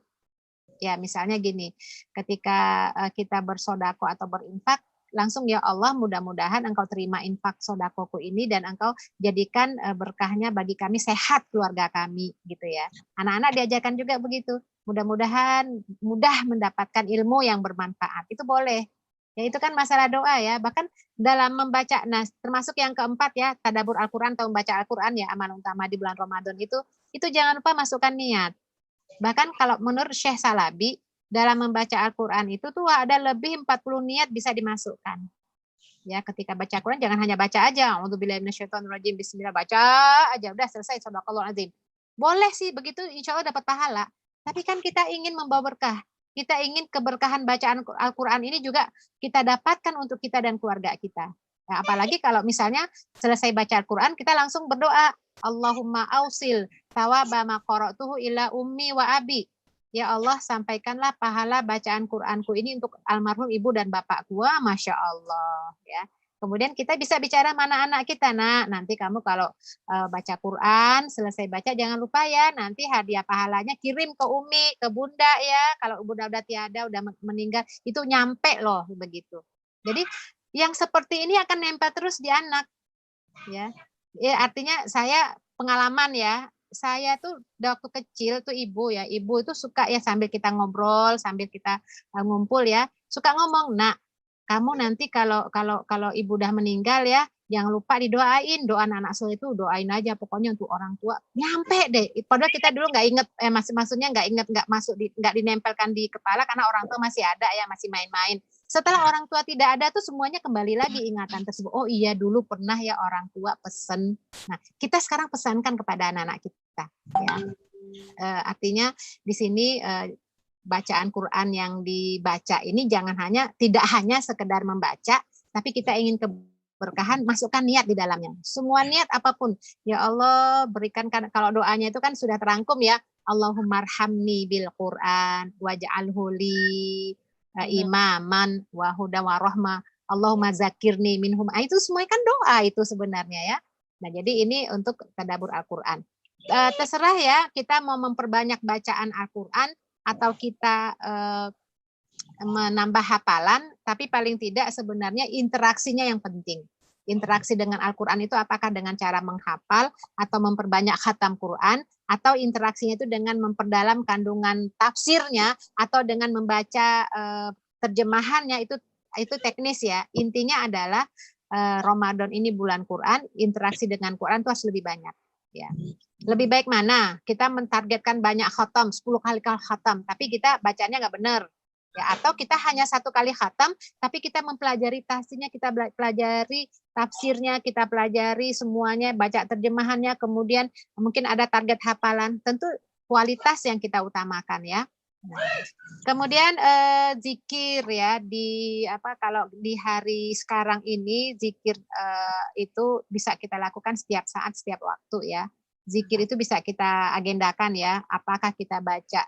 [SPEAKER 3] Ya, misalnya gini, ketika kita bersodako atau berinfak, langsung ya Allah, mudah-mudahan engkau terima infak sodakoku ini dan engkau jadikan berkahnya bagi kami, sehat keluarga kami, gitu ya. Anak-anak diajarkan juga begitu. Mudah-mudahan mudah mendapatkan ilmu yang bermanfaat. Itu boleh. Ya, itu kan masalah doa ya. Bahkan dalam membaca, nah termasuk yang keempat ya, tadabbur Al-Quran atau membaca Al-Quran ya, amal utama di bulan Ramadan itu jangan lupa masukkan niat. Bahkan kalau menurut Syekh Salabi, dalam membaca Al-Quran itu tuh ada lebih 40 niat bisa dimasukkan. Ya, ketika baca Al-Quran jangan hanya baca aja, a'udzubillahi minasyaitonirrajim, bismillah, baca aja, udah selesai, shadaqallahul azim. Boleh sih begitu, insya Allah dapat pahala. Tapi kan kita ingin membawa berkah. Kita ingin keberkahan bacaan Al-Quran ini juga kita dapatkan untuk kita dan keluarga kita. Nah, apalagi kalau misalnya selesai baca Al-Quran, kita langsung berdoa, Allahumma ausil thawaba ma qara'tuhu ila ummi wa abi. Ya Allah, sampaikanlah pahala bacaan Qur'anku ini untuk almarhum ibu dan bapakku. Wah, Masya Allah. Ya. Kemudian kita bisa bicara mana anak kita, nak. Nanti kamu kalau baca Quran, selesai baca jangan lupa ya, nanti hadiah pahalanya kirim ke Umi, ke Bunda ya. Kalau Bunda udah tiada, udah meninggal, itu nyampe loh begitu. Jadi yang seperti ini akan nempel terus di anak. Ya, artinya saya pengalaman ya. Saya tuh waktu kecil tuh ibu itu suka ya sambil kita ngobrol, sambil kita ngumpul ya, suka ngomong, nak, kamu nanti kalau ibu udah meninggal ya, jangan lupa didoain, doa anak soleh itu doain aja pokoknya untuk orang tua. Nyampe deh. Padahal kita dulu nggak inget, maksudnya nggak inget, nggak dinempelkan di kepala karena orang tua masih ada ya, masih main-main. Setelah orang tua tidak ada tuh semuanya kembali lagi ingatan tersebut. Oh iya, dulu pernah ya orang tua pesen. Nah, kita sekarang pesankan kepada anak-anak kita. Ya. Artinya di sini bacaan Quran yang dibaca ini tidak hanya sekedar membaca, tapi kita ingin keberkahan, masukkan niat di dalamnya. Semua niat apapun. Ya Allah, berikan, kalau doanya itu kan sudah terangkum ya. Allahummarhamni bil Quran waj'alhu li imaman wa huda wa rahmah. Allahumma zakirni minhum. Itu semua kan doa itu sebenarnya ya. Nah, jadi ini untuk tadabbur Al-Qur'an. Terserah ya, kita mau memperbanyak bacaan Al-Qur'an atau kita menambah hafalan, tapi paling tidak sebenarnya interaksinya yang penting. Interaksi dengan Al-Quran itu apakah dengan cara menghafal atau memperbanyak khatam Quran, atau interaksinya itu dengan memperdalam kandungan tafsirnya, atau dengan membaca terjemahannya, itu teknis ya. Intinya adalah Ramadan ini bulan Quran, interaksi dengan Quran itu harus lebih banyak. Ya. Lebih baik mana? Kita mentargetkan banyak khatam, 10 kali khatam, tapi kita bacanya nggak benar. Ya, atau kita hanya 1 kali khatam, tapi kita mempelajari tafsirnya, kita pelajari tafsirnya, kita pelajari semuanya, baca terjemahannya, kemudian mungkin ada target hafalan. Tentu kualitas yang kita utamakan ya. Kemudian zikir ya, kalau di hari sekarang ini zikir itu bisa kita lakukan setiap saat, setiap waktu ya. Zikir itu bisa kita agendakan ya. Apakah kita baca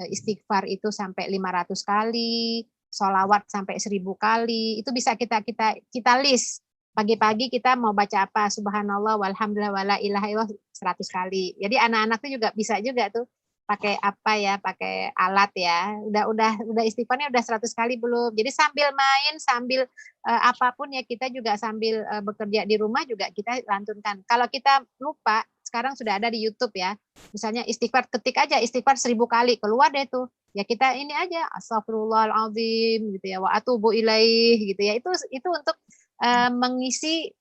[SPEAKER 3] istighfar itu sampai 500 kali, sholawat sampai 1000 kali, itu bisa kita list. Pagi-pagi kita mau baca apa, subhanallah walhamdulillah wala ilaha illallah 100 kali. Jadi anak-anak itu juga bisa juga tuh pakai apa ya, pakai alat ya. Udah istighfarnya udah 100 kali belum. Jadi sambil main, sambil apapun ya kita juga sambil bekerja di rumah juga kita lantunkan. Kalau kita lupa, sekarang sudah ada di YouTube ya. Misalnya istighfar, ketik aja istighfar 1000 kali, keluar deh tuh. Ya kita ini aja astagfirullahaladzim gitu ya, wa atubu ilaih gitu ya. Itu untuk mengisi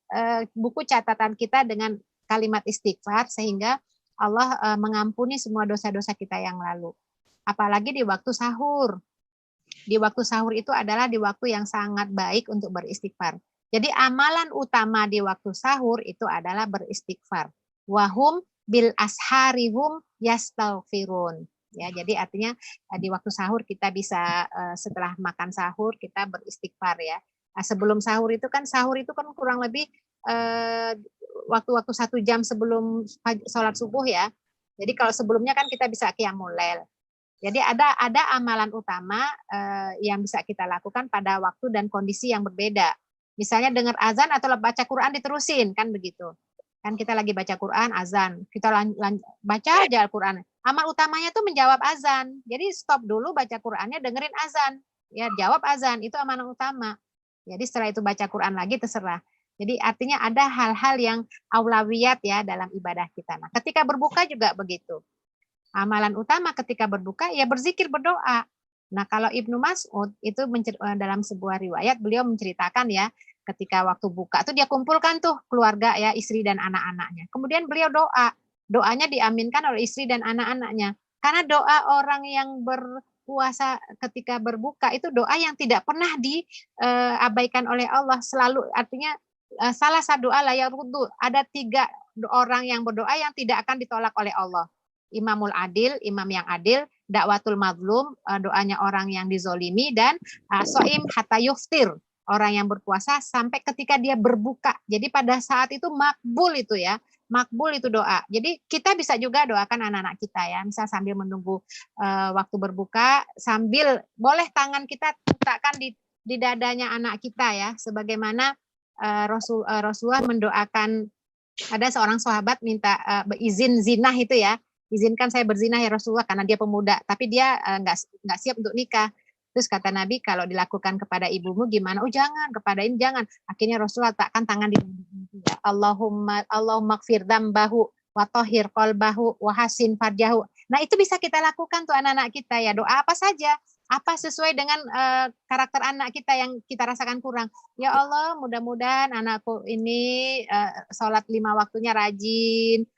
[SPEAKER 3] buku catatan kita dengan kalimat istighfar sehingga Allah mengampuni semua dosa-dosa kita yang lalu. Apalagi di waktu sahur. Di waktu sahur itu adalah di waktu yang sangat baik untuk beristighfar. Jadi amalan utama di waktu sahur itu adalah beristighfar. Wahum bil asharihum yastaghfirun. Ya, jadi artinya di waktu sahur kita bisa setelah makan sahur kita beristighfar ya. Nah, sebelum sahur itu kan kurang lebih waktu-waktu 1 jam sebelum sholat subuh ya. Jadi kalau sebelumnya kan kita bisa qiyamul lail. Jadi ada amalan utama yang bisa kita lakukan pada waktu dan kondisi yang berbeda. Misalnya dengar azan atau baca Quran diterusin kan begitu. Kan kita lagi baca Quran, azan, kita baca aja Al-Quran. Amal utamanya tuh menjawab azan. Jadi stop dulu baca Qurannya, dengerin azan. Ya, jawab azan, itu amalan utama. Jadi setelah itu baca Quran lagi terserah. Jadi artinya ada hal-hal yang aulawiyat ya dalam ibadah kita. Nah, ketika berbuka juga begitu. Amalan utama ketika berbuka ya berzikir, berdoa. Nah, kalau Ibnu Mas'ud itu dalam sebuah riwayat beliau menceritakan ya, ketika waktu buka tuh dia kumpulkan tuh keluarga ya, istri dan anak-anaknya. Kemudian beliau doa. Doanya diaminkan oleh istri dan anak-anaknya. Karena doa orang yang berpuasa ketika berbuka itu doa yang tidak pernah diabaikan oleh Allah. Selalu artinya salah satu doa la yaruddu. Ada 3 orang yang berdoa yang tidak akan ditolak oleh Allah. Imamul adil, imam yang adil, dakwatul mazlum, doanya orang yang dizolimi, dan soim hatta yuftir, orang yang berpuasa sampai ketika dia berbuka. Jadi pada saat itu makbul itu ya, makbul itu doa. Jadi kita bisa juga doakan anak-anak kita ya, misal sambil menunggu waktu berbuka, sambil boleh tangan kita letakkan di dadanya anak kita ya, sebagaimana Rasulullah mendoakan, ada seorang sahabat minta izin zinah itu ya, izinkan saya berzina ya Rasulullah, karena dia pemuda, tapi dia nggak siap untuk nikah. Terus kata Nabi, kalau dilakukan kepada ibumu gimana? Oh jangan, kepada ini jangan. Akhirnya Rasulullah letakkan tangan di ya, Allahumma gfir dzambahu wa tahhir qalbahu wa hasin farjahu. Nah, itu bisa kita lakukan tuh anak-anak kita ya. Doa apa saja, apa sesuai dengan karakter anak kita yang kita rasakan kurang. Ya Allah, mudah-mudahan anakku ini sholat 5 waktunya rajin.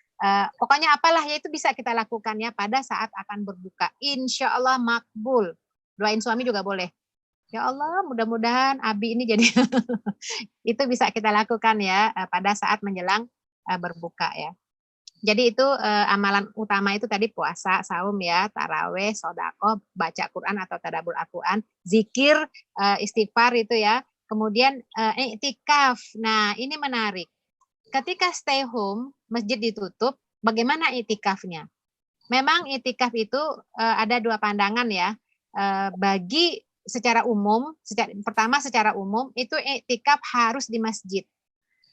[SPEAKER 3] Pokoknya apalah ya, itu bisa kita lakukan ya pada saat akan berbuka. Insya Allah makbul. Doain suami juga boleh. Ya Allah, mudah-mudahan Abi ini jadi itu bisa kita lakukan ya pada saat menjelang berbuka ya. Jadi itu amalan utama itu tadi puasa, saum ya, taraweh, sedekah, baca Quran atau tadabbur Al-Quran, zikir, istighfar itu ya. Kemudian iktikaf. Nah, ini menarik. Ketika stay home, masjid ditutup, bagaimana iktikafnya? Memang iktikaf itu ada 2 pandangan ya. Bagi secara umum, pertama secara umum itu iktikaf harus di masjid.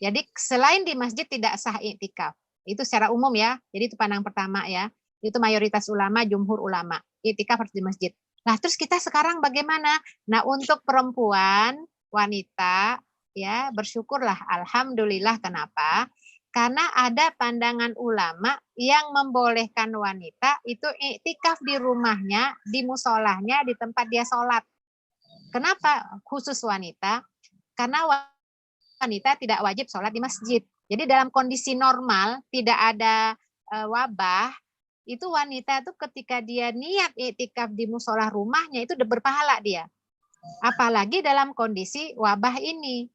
[SPEAKER 3] Jadi selain di masjid tidak sah iktikaf. Itu secara umum ya. Jadi itu pandangan pertama ya. Itu mayoritas ulama, jumhur ulama. Iktikaf harus di masjid. Nah, terus kita sekarang bagaimana? Nah, untuk perempuan, wanita ya, bersyukurlah, alhamdulillah. Kenapa? Karena ada pandangan ulama yang membolehkan wanita itu iktikaf di rumahnya, di musolahnya, di tempat dia sholat. Kenapa khusus wanita? Karena wanita tidak wajib sholat di masjid. Jadi dalam kondisi normal, tidak ada wabah, itu wanita itu ketika dia niat iktikaf di musolah rumahnya, itu berpahala dia. Apalagi dalam kondisi wabah ini.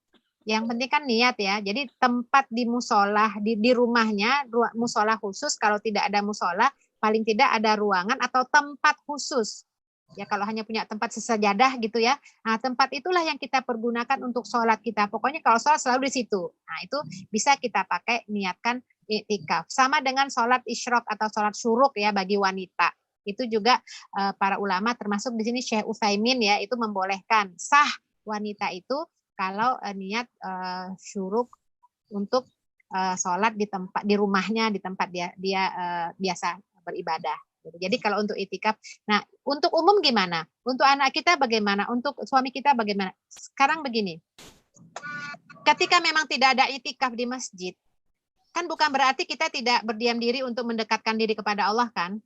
[SPEAKER 3] Yang penting kan niat ya. Jadi tempat di musolah, di rumahnya, musolah khusus. Kalau tidak ada musolah, paling tidak ada ruangan atau tempat khusus. Ya kalau hanya punya tempat sesajadah gitu ya. Nah, tempat itulah yang kita pergunakan untuk sholat kita. Pokoknya kalau sholat selalu di situ. Nah, itu bisa kita pakai niatkan iktikaf. Sama dengan sholat isyraq atau sholat syuruk ya bagi wanita. Itu juga para ulama termasuk di sini Syekh Utsaimin ya, itu membolehkan sah wanita itu kalau niat syuruk untuk sholat di tempat, di rumahnya, di tempat dia biasa beribadah Jadi kalau untuk itikaf, nah untuk umum gimana? Untuk anak kita bagaimana? Untuk suami kita bagaimana? Sekarang begini, ketika memang tidak ada itikaf di masjid, kan bukan berarti kita tidak berdiam diri untuk mendekatkan diri kepada Allah kan?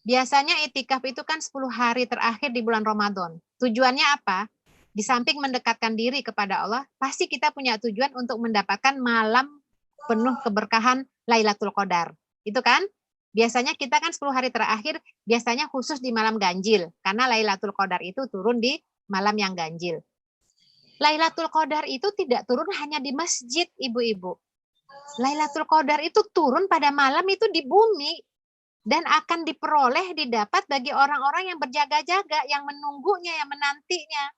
[SPEAKER 3] Biasanya itikaf itu kan 10 hari terakhir di bulan Ramadan. Tujuannya apa? Di samping mendekatkan diri kepada Allah, pasti kita punya tujuan untuk mendapatkan malam penuh keberkahan Lailatul Qadar. Itu kan? Biasanya kita kan 10 hari terakhir biasanya khusus di malam ganjil. Karena Lailatul Qadar itu turun di malam yang ganjil. Lailatul Qadar itu tidak turun hanya di masjid, ibu-ibu. Lailatul Qadar itu turun pada malam itu di bumi. Dan akan diperoleh, didapat bagi orang-orang yang berjaga-jaga, yang menunggunya, yang menantinya.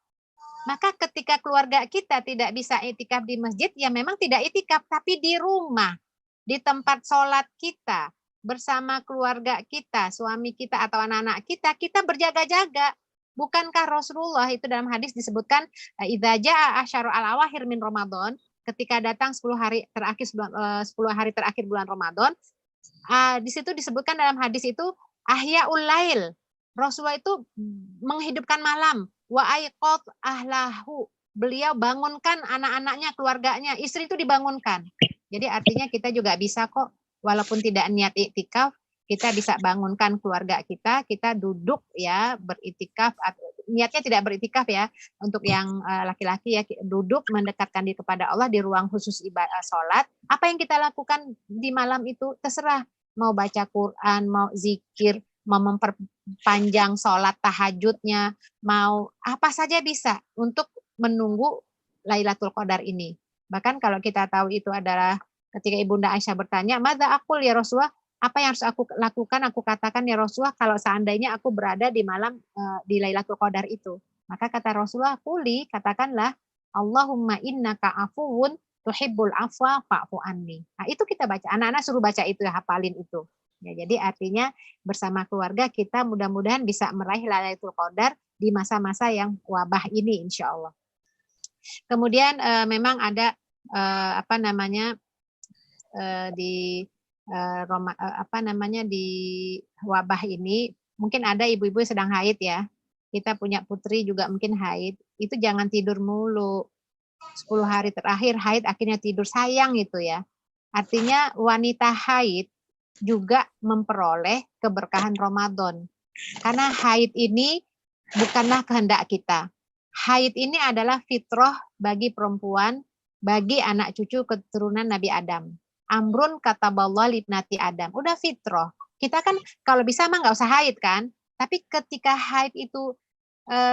[SPEAKER 3] Maka ketika keluarga kita tidak bisa itikaf di masjid, ya memang tidak itikaf, tapi di rumah, di tempat sholat kita, bersama keluarga kita, suami kita atau anak-anak kita, kita berjaga-jaga. Bukankah Rasulullah itu dalam hadis disebutkan, idza jaa asyarul al-awakhir min Ramadan, ketika datang 10 hari terakhir bulan Ramadan, di situ disebutkan dalam hadis itu ahyaul lail. Rasulullah itu menghidupkan malam. Wa aiqat ahlahu. Beliau bangunkan anak-anaknya, keluarganya, istri itu dibangunkan. Jadi artinya kita juga bisa kok, walaupun tidak niat iktikaf, kita bisa bangunkan keluarga kita duduk ya beritikaf. Niatnya tidak beritikaf ya, untuk yang laki-laki ya duduk mendekatkan diri kepada Allah di ruang khusus ibadah sholat. Apa yang kita lakukan di malam itu terserah. Mau baca Quran, mau zikir, mau memperpanjang sholat tahajudnya, mau apa saja bisa untuk menunggu Lailatul Qadar ini. Bahkan kalau kita tahu itu adalah ketika Ibunda Aisyah bertanya, "Madza aqul ya Rasulullah?" Apa yang harus aku lakukan? Aku katakan ya Rasulullah, kalau seandainya aku berada di malam di Lailatul Qadar itu. Maka kata Rasulullah, "Quli," katakanlah, "Allahumma innaka afuwun tuhibbul afwa fa'fu anni." Nah, itu kita baca. Anak-anak suruh baca itu, hafalin itu. Ya, jadi artinya bersama keluarga kita mudah-mudahan bisa meraih Lailatul Qadar di masa-masa yang wabah ini insya Allah. Kemudian memang ada di wabah ini mungkin ada ibu-ibu sedang haid ya. Kita punya putri juga mungkin haid. Itu jangan tidur mulu. 10 hari terakhir haid akhirnya tidur, sayang itu ya. Artinya wanita haid juga memperoleh keberkahan Ramadan. Karena haid ini bukanlah kehendak kita. Haid ini adalah fitrah bagi perempuan, bagi anak cucu keturunan Nabi Adam. Amrun kataballah libnati Adam. Udah fitrah. Kita kan kalau bisa mah nggak usah haid kan. Tapi ketika haid itu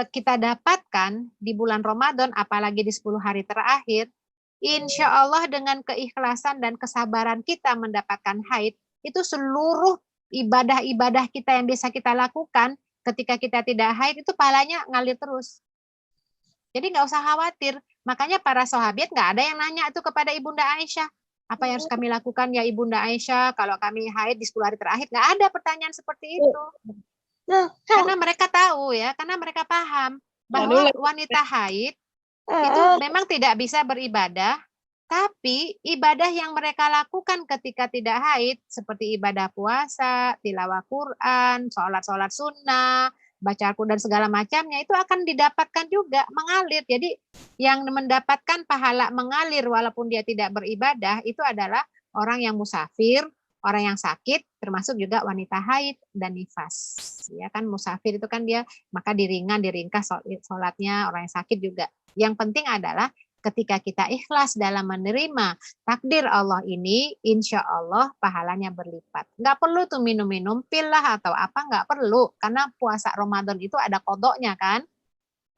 [SPEAKER 3] kita dapatkan di bulan Ramadan, apalagi di 10 hari terakhir, insya Allah dengan keikhlasan dan kesabaran kita mendapatkan haid, itu seluruh ibadah-ibadah kita yang bisa kita lakukan ketika kita tidak haid, itu pahalanya ngalir terus. Jadi nggak usah khawatir. Makanya para sahabat nggak ada yang nanya itu kepada Ibunda Aisyah. Apa yang harus kami lakukan ya Ibunda Aisyah kalau kami haid di 10 hari terakhir? Nggak ada pertanyaan seperti itu. Karena mereka tahu ya, karena mereka paham bahwa wanita haid itu memang tidak bisa beribadah, tapi ibadah yang mereka lakukan ketika tidak haid seperti ibadah puasa, tilawah Quran, sholat sunnah, baca Al-Quran dan segala macamnya itu akan didapatkan juga mengalir. Jadi yang mendapatkan pahala mengalir walaupun dia tidak beribadah itu adalah orang yang musafir, orang yang sakit, termasuk juga wanita haid dan nifas. Ya kan musafir itu kan dia maka diringkas sholatnya, orang yang sakit juga. Yang penting adalah ketika kita ikhlas dalam menerima takdir Allah ini, insya Allah pahalanya berlipat. Nggak perlu tuh minum-minum pil lah atau apa, nggak perlu. Karena puasa Ramadan itu ada kodoknya kan.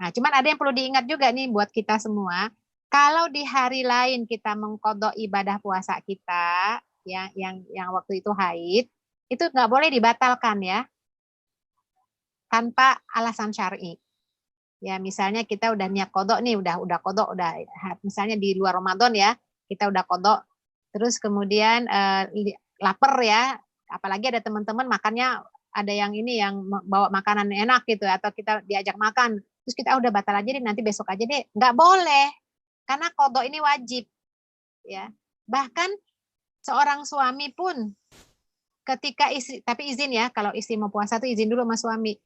[SPEAKER 3] Nah, cuman ada yang perlu diingat juga nih buat kita semua. Kalau di hari lain kita mengkodok ibadah puasa kita, yang waktu itu haid, itu nggak boleh dibatalkan ya, tanpa alasan syar'i. Ya misalnya kita udah niat kodok nih, udah kodok, udah misalnya di luar Ramadan ya, kita udah kodok, terus kemudian lapar ya, apalagi ada teman-teman makannya ada yang ini yang bawa makanan enak gitu, atau kita diajak makan, terus kita udah batal aja deh, nanti besok aja deh, nggak boleh, karena kodok ini wajib, ya. Bahkan seorang suami pun ketika istri, tapi izin ya, kalau istri mau puasa tuh izin dulu sama suami.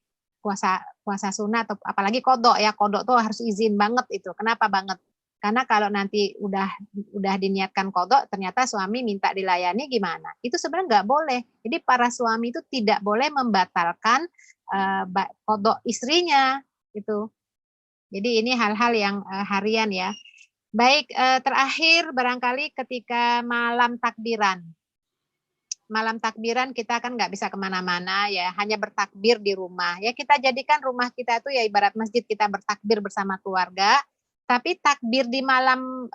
[SPEAKER 3] Puasa sunnah atau apalagi kodok ya, kodok tuh harus izin banget itu. Kenapa banget? Karena kalau nanti udah diniatkan kodok, ternyata suami minta dilayani gimana? Itu sebenarnya nggak boleh. Jadi para suami itu tidak boleh membatalkan kodok istrinya itu. Jadi ini hal-hal yang harian ya. Baik, terakhir barangkali ketika malam takbiran. Malam takbiran kita kan nggak bisa kemana-mana ya, hanya bertakbir di rumah. Ya kita jadikan rumah kita tuh ya ibarat masjid, kita bertakbir bersama keluarga. Tapi takbir di malam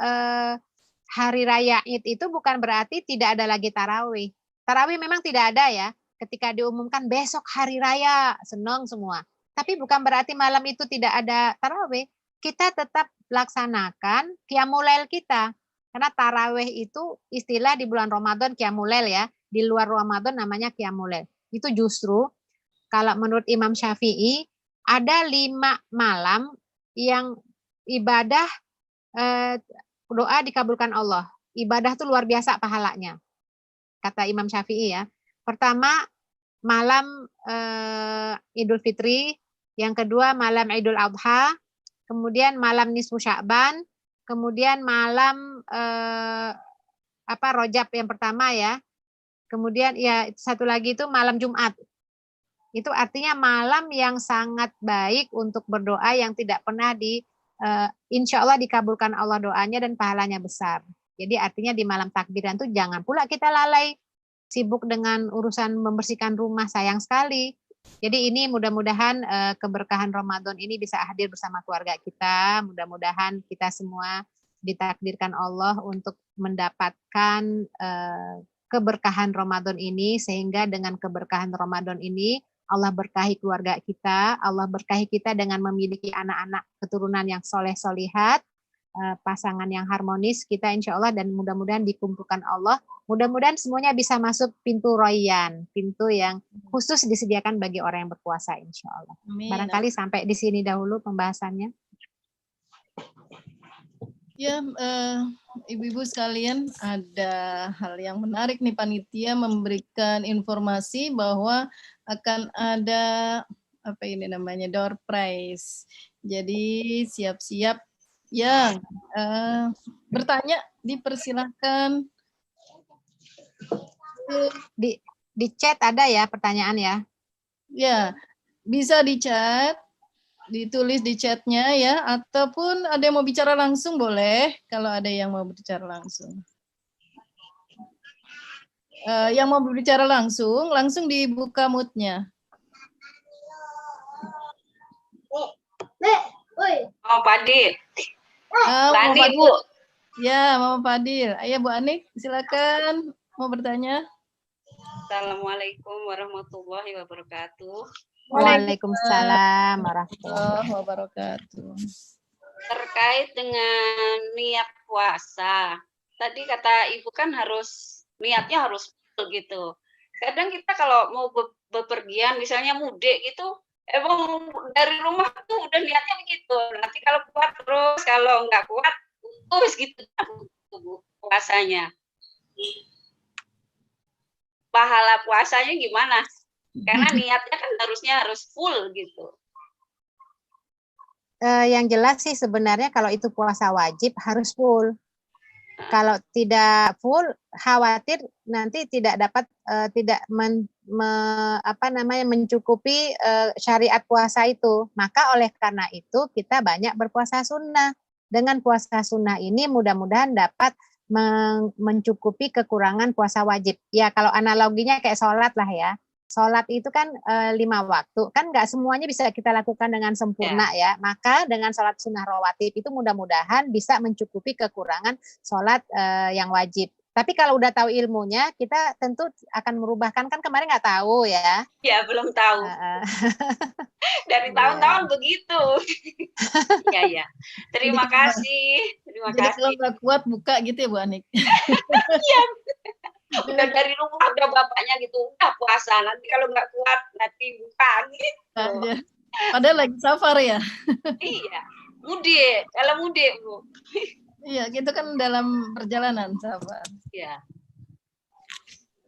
[SPEAKER 3] hari raya Id itu bukan berarti tidak ada lagi tarawih. Tarawih memang tidak ada ya. Ketika diumumkan besok hari raya, senang semua. Tapi bukan berarti malam itu tidak ada tarawih. Kita tetap laksanakan qiyamul lail kita. Karena tarawih itu istilah di bulan Ramadan qiyamul lail ya. Di luar Ramadan namanya qiyamul lail. Itu justru kalau menurut Imam Syafi'i ada 5 malam yang ibadah doa dikabulkan Allah. Ibadah itu luar biasa pahalanya. Kata Imam Syafi'i ya. Pertama malam Idul Fitri, yang kedua malam Idul Adha, kemudian malam nisfu Sya'ban, kemudian malam Rajab yang pertama ya. Kemudian ya satu lagi itu malam Jumat. Itu artinya malam yang sangat baik untuk berdoa yang tidak pernah insya Allah dikabulkan Allah doanya dan pahalanya besar. Jadi artinya di malam takbiran itu jangan pula kita lalai sibuk dengan urusan membersihkan rumah, sayang sekali. Jadi ini mudah-mudahan keberkahan Ramadan ini bisa hadir bersama keluarga kita. Mudah-mudahan kita semua ditakdirkan Allah untuk mendapatkan keberkahan Ramadan ini, sehingga dengan keberkahan Ramadan ini Allah berkahi keluarga kita, Allah berkahi kita dengan memiliki anak-anak keturunan yang soleh-solihat, pasangan yang harmonis kita insya Allah, dan mudah-mudahan dikumpulkan Allah. Mudah-mudahan semuanya bisa masuk pintu Rayyan, pintu yang khusus disediakan bagi orang yang berpuasa insya Allah. Amin. Barangkali sampai di sini dahulu pembahasannya.
[SPEAKER 2] Ya, ibu-ibu sekalian, ada hal yang menarik nih, panitia memberikan informasi bahwa akan ada door prize. Jadi siap-siap yang bertanya dipersilahkan.
[SPEAKER 3] Di chat ada ya pertanyaan ya?
[SPEAKER 2] Ya, bisa di chat. Ditulis di chatnya ya, ataupun ada yang mau bicara langsung boleh, kalau ada yang mau bicara langsung. Yang mau berbicara langsung dibuka mute-nya.
[SPEAKER 4] Mau Fadil.
[SPEAKER 2] Tadi Bu. Ya, mau Fadil. Ayo Bu Anik, silakan mau bertanya.
[SPEAKER 4] Assalamualaikum warahmatullahi wabarakatuh.
[SPEAKER 3] Waalaikumsalam warahmatullahi
[SPEAKER 2] wabarakatuh.
[SPEAKER 4] Terkait dengan niat puasa, tadi kata Ibu kan niatnya harus full gitu. Kadang kita kalau mau bepergian, misalnya mudik gitu, emang dari rumah tuh udah niatnya begitu. Nanti kalau kuat terus, kalau nggak kuat terus gitu puasanya. Pahala puasanya gimana? Karena niatnya kan harus full gitu.
[SPEAKER 3] Yang jelas sih sebenarnya kalau itu puasa wajib harus full. Kalau tidak full, khawatir nanti tidak dapat mencukupi syariat puasa itu. Maka oleh karena itu kita banyak berpuasa sunnah. Dengan puasa sunnah ini mudah-mudahan dapat mencukupi kekurangan puasa wajib. Ya kalau analoginya kayak sholat lah ya. Sholat itu kan 5 waktu, kan nggak semuanya bisa kita lakukan dengan sempurna ya. Maka dengan sholat sunnah rawatib itu mudah-mudahan bisa mencukupi kekurangan sholat yang wajib. Tapi kalau udah tahu ilmunya, kita tentu akan merubahkan, kan kemarin nggak tahu ya.
[SPEAKER 4] Ya belum tahu. Dari tahun-tahun begitu. Ya. Terima kasih.
[SPEAKER 2] Jadi kalau nggak kuat buka gitu ya Bu Anik.
[SPEAKER 4] Iya. Udah dari rumah udah bapaknya gitu, udah puasa, nanti kalau nggak kuat nanti buka gitu.
[SPEAKER 2] Padahal lagi safar ya.
[SPEAKER 4] Iya, mudik, kalau mudik Bu.
[SPEAKER 2] Iya, gitu kan dalam perjalanan safar.
[SPEAKER 4] Iya.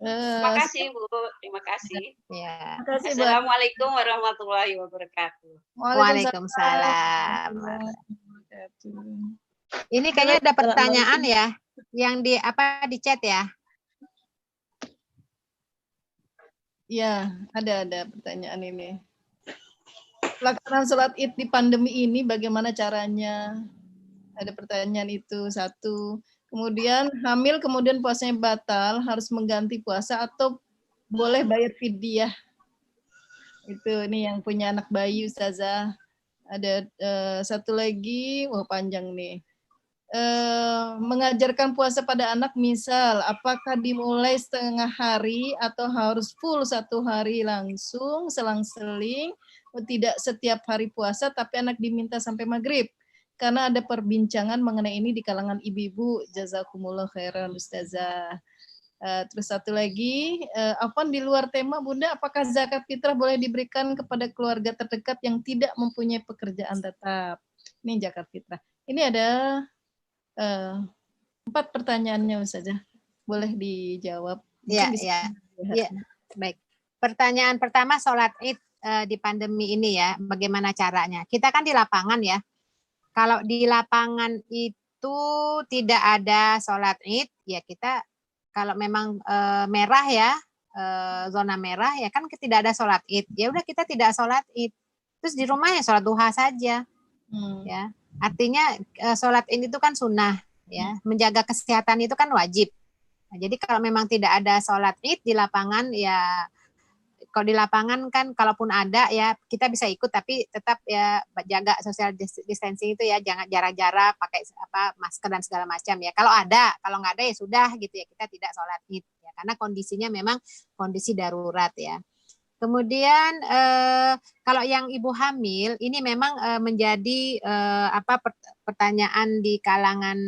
[SPEAKER 4] Terima kasih Bu, terima kasih.
[SPEAKER 3] Ya.
[SPEAKER 2] Terima kasih Bu.
[SPEAKER 4] Assalamualaikum warahmatullahi wabarakatuh.
[SPEAKER 3] Waalaikumsalam.
[SPEAKER 2] Wabarakatuh.
[SPEAKER 3] Ini kayaknya ada pertanyaan ya yang di chat ya.
[SPEAKER 2] Ya, ada pertanyaan ini. Pelaksanaan sholat Id di pandemi ini bagaimana caranya? Ada pertanyaan itu satu. Kemudian hamil kemudian puasanya batal, harus mengganti puasa atau boleh bayar fidyah? Itu ini yang punya anak bayi Ustazah. Ada satu lagi, wah panjang nih. Mengajarkan puasa pada anak misal apakah dimulai setengah hari atau harus full 1 hari langsung selang-seling, tidak setiap hari puasa tapi anak diminta sampai maghrib, karena ada perbincangan mengenai ini di kalangan ibu-ibu. Jazakumullah khairan Ustazah. Terus satu lagi, Afwan, di luar tema Bunda, apakah zakat fitrah boleh diberikan kepada keluarga terdekat yang tidak mempunyai pekerjaan tetap? Ini zakat fitrah. Ini ada 4 pertanyaannya Ustazah. Boleh dijawab?
[SPEAKER 3] Ya. Baik. Pertanyaan pertama, sholat Id di pandemi ini ya, bagaimana caranya? Kita kan di lapangan ya. Kalau di lapangan itu tidak ada sholat Id, ya kita kalau memang merah ya, zona merah ya kan tidak ada sholat Id. Ya udah kita tidak sholat Id. Terus di rumah ya sholat duha saja. Ya. Artinya sholat Id itu kan sunnah ya, menjaga kesehatan itu kan wajib. Nah, jadi kalau memang tidak ada sholat Id di lapangan ya, kalau di lapangan kan kalaupun ada ya kita bisa ikut tapi tetap ya jaga social distancing itu ya, jangan jarak-jarak, pakai masker dan segala macam ya. Kalau nggak ada ya sudah gitu ya, kita tidak sholat Id ya, karena kondisinya memang kondisi darurat ya. Kemudian kalau yang ibu hamil ini memang menjadi pertanyaan di kalangan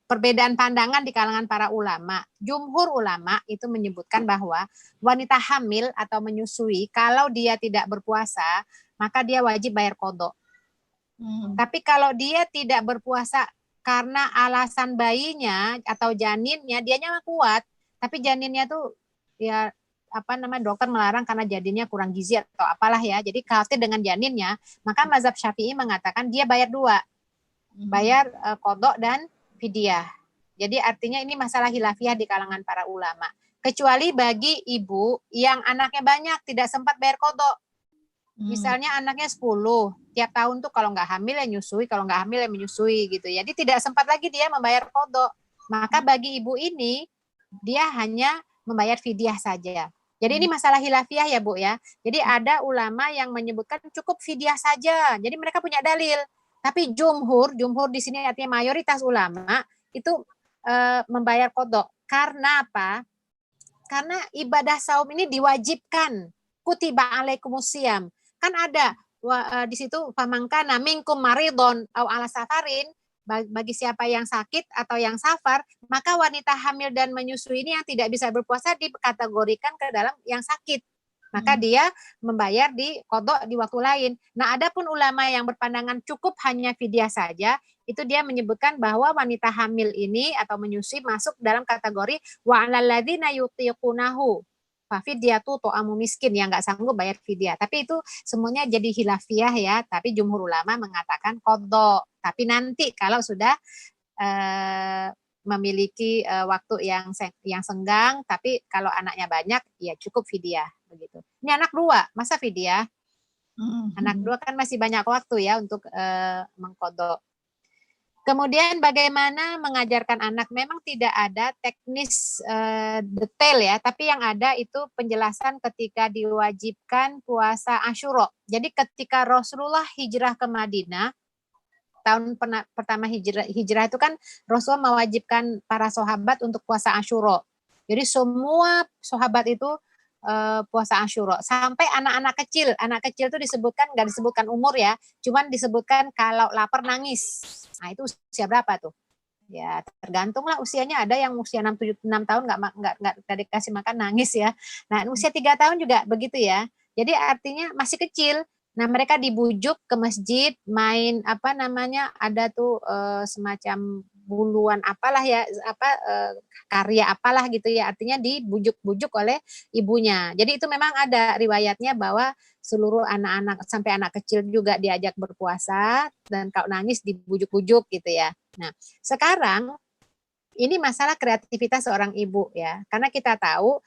[SPEAKER 3] perbedaan pandangan di kalangan para ulama. Jumhur ulama itu menyebutkan bahwa wanita hamil atau menyusui kalau dia tidak berpuasa maka dia wajib bayar qadha. Tapi kalau dia tidak berpuasa karena alasan bayinya atau janinnya, dianya kuat, tapi janinnya tuh ya dokter melarang karena janinnya kurang gizi atau apalah ya, jadi khawatir dengan janinnya, maka mazhab Syafi'i mengatakan dia bayar 2, bayar qadha dan fidyah. Jadi artinya ini masalah khilafiyah di kalangan para ulama. Kecuali bagi ibu yang anaknya banyak tidak sempat bayar qadha. Misalnya anaknya 10, tiap tahun tuh kalau nggak hamil ya nyusui, kalau nggak hamil ya menyusui gitu. Jadi tidak sempat lagi dia membayar qadha. Maka bagi ibu ini dia hanya membayar fidyah saja. Jadi ini masalah khilafiyah ya Bu ya. Jadi ada ulama yang menyebutkan cukup fidyah saja. Jadi mereka punya dalil. Tapi jumhur di sini artinya mayoritas ulama itu membayar qadha. Karena apa? Karena ibadah saum ini diwajibkan. Kutiba alaikumusiyam. Kan ada di situ famangkana minkum maridon au ala safarin, bagi siapa yang sakit atau yang safar, maka wanita hamil dan menyusui ini yang tidak bisa berpuasa dikategorikan ke dalam yang sakit. Maka dia membayar di qadha di waktu lain. Nah, adapun ulama yang berpandangan cukup hanya fidyah saja, itu dia menyebutkan bahwa wanita hamil ini atau menyusui masuk dalam kategori wa 'alal ladzina yutiqunahu fa fidyatu ta'amu miskin, yang nggak sanggup bayar fidyah. Tapi itu semuanya jadi khilafiyah ya, tapi jumhur ulama mengatakan qadha. Tapi nanti kalau sudah memiliki waktu yang senggang, tapi kalau anaknya banyak ya cukup fidyah begitu. Ini anak 2, masa fidyah? Anak 2 kan masih banyak waktu ya untuk mengqadha. Kemudian bagaimana mengajarkan anak, memang tidak ada teknis detail ya, tapi yang ada itu penjelasan ketika diwajibkan puasa Asyura. Jadi ketika Rasulullah hijrah ke Madinah, tahun pertama hijrah itu kan Rasulullah mewajibkan para sahabat untuk puasa Asyura. Jadi semua sahabat itu puasa Asyura, sampai anak-anak kecil itu disebutkan, nggak disebutkan umur ya, cuman disebutkan kalau lapar nangis. Nah itu usia berapa tuh? Ya tergantung lah usianya, ada yang usia 6 tahun nggak dikasih makan nangis ya. Nah usia 3 tahun juga begitu ya. Jadi artinya masih kecil. Nah mereka dibujuk ke masjid main ada tuh semacam buluan apalah ya, karya apalah gitu ya, artinya dibujuk-bujuk oleh ibunya. Jadi itu memang ada riwayatnya bahwa seluruh anak-anak sampai anak kecil juga diajak berpuasa dan kalau nangis dibujuk-bujuk gitu ya. Nah, sekarang ini masalah kreativitas seorang ibu ya, karena kita tahu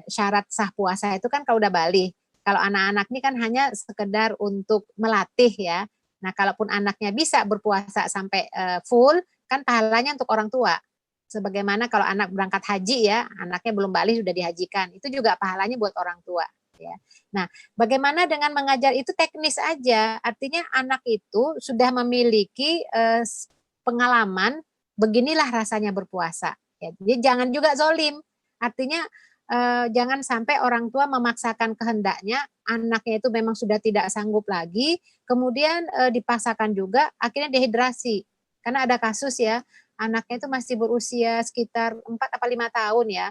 [SPEAKER 3] syarat sah puasa itu kan kalau udah balik. Kalau anak-anak ini kan hanya sekedar untuk melatih ya. Nah, kalaupun anaknya bisa berpuasa sampai full, kan pahalanya untuk orang tua. Sebagaimana kalau anak berangkat haji ya, anaknya belum balik sudah dihajikan, itu juga pahalanya buat orang tua. Ya. Nah, bagaimana dengan mengajar itu teknis aja, artinya anak itu sudah memiliki pengalaman beginilah rasanya berpuasa. Ya, jadi jangan juga zolim, artinya jangan sampai orang tua memaksakan kehendaknya, anaknya itu memang sudah tidak sanggup lagi, kemudian dipaksakan juga, akhirnya dehidrasi. Karena ada kasus ya, anaknya itu masih berusia sekitar 4 atau 5 tahun ya,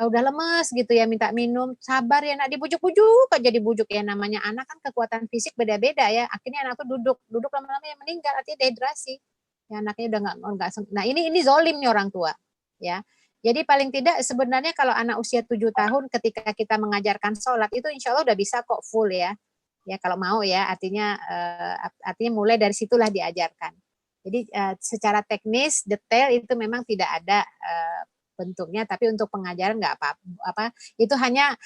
[SPEAKER 3] udah lemes gitu ya, minta minum, sabar ya nak, dibujuk-bujuk aja dibujuk ya, namanya anak kan kekuatan fisik beda-beda ya, akhirnya anak tuh duduk lama-lama ya meninggal, artinya dehidrasi. Ya, anaknya udah nggak. Nah ini zolim nih orang tua ya. Jadi paling tidak sebenarnya kalau anak usia 7 tahun ketika kita mengajarkan sholat itu insya Allah udah bisa kok full ya. Ya kalau mau ya, artinya mulai dari situlah diajarkan. Jadi secara teknis detail itu memang tidak ada bentuknya, tapi untuk pengajaran nggak apa-apa. Itu hanya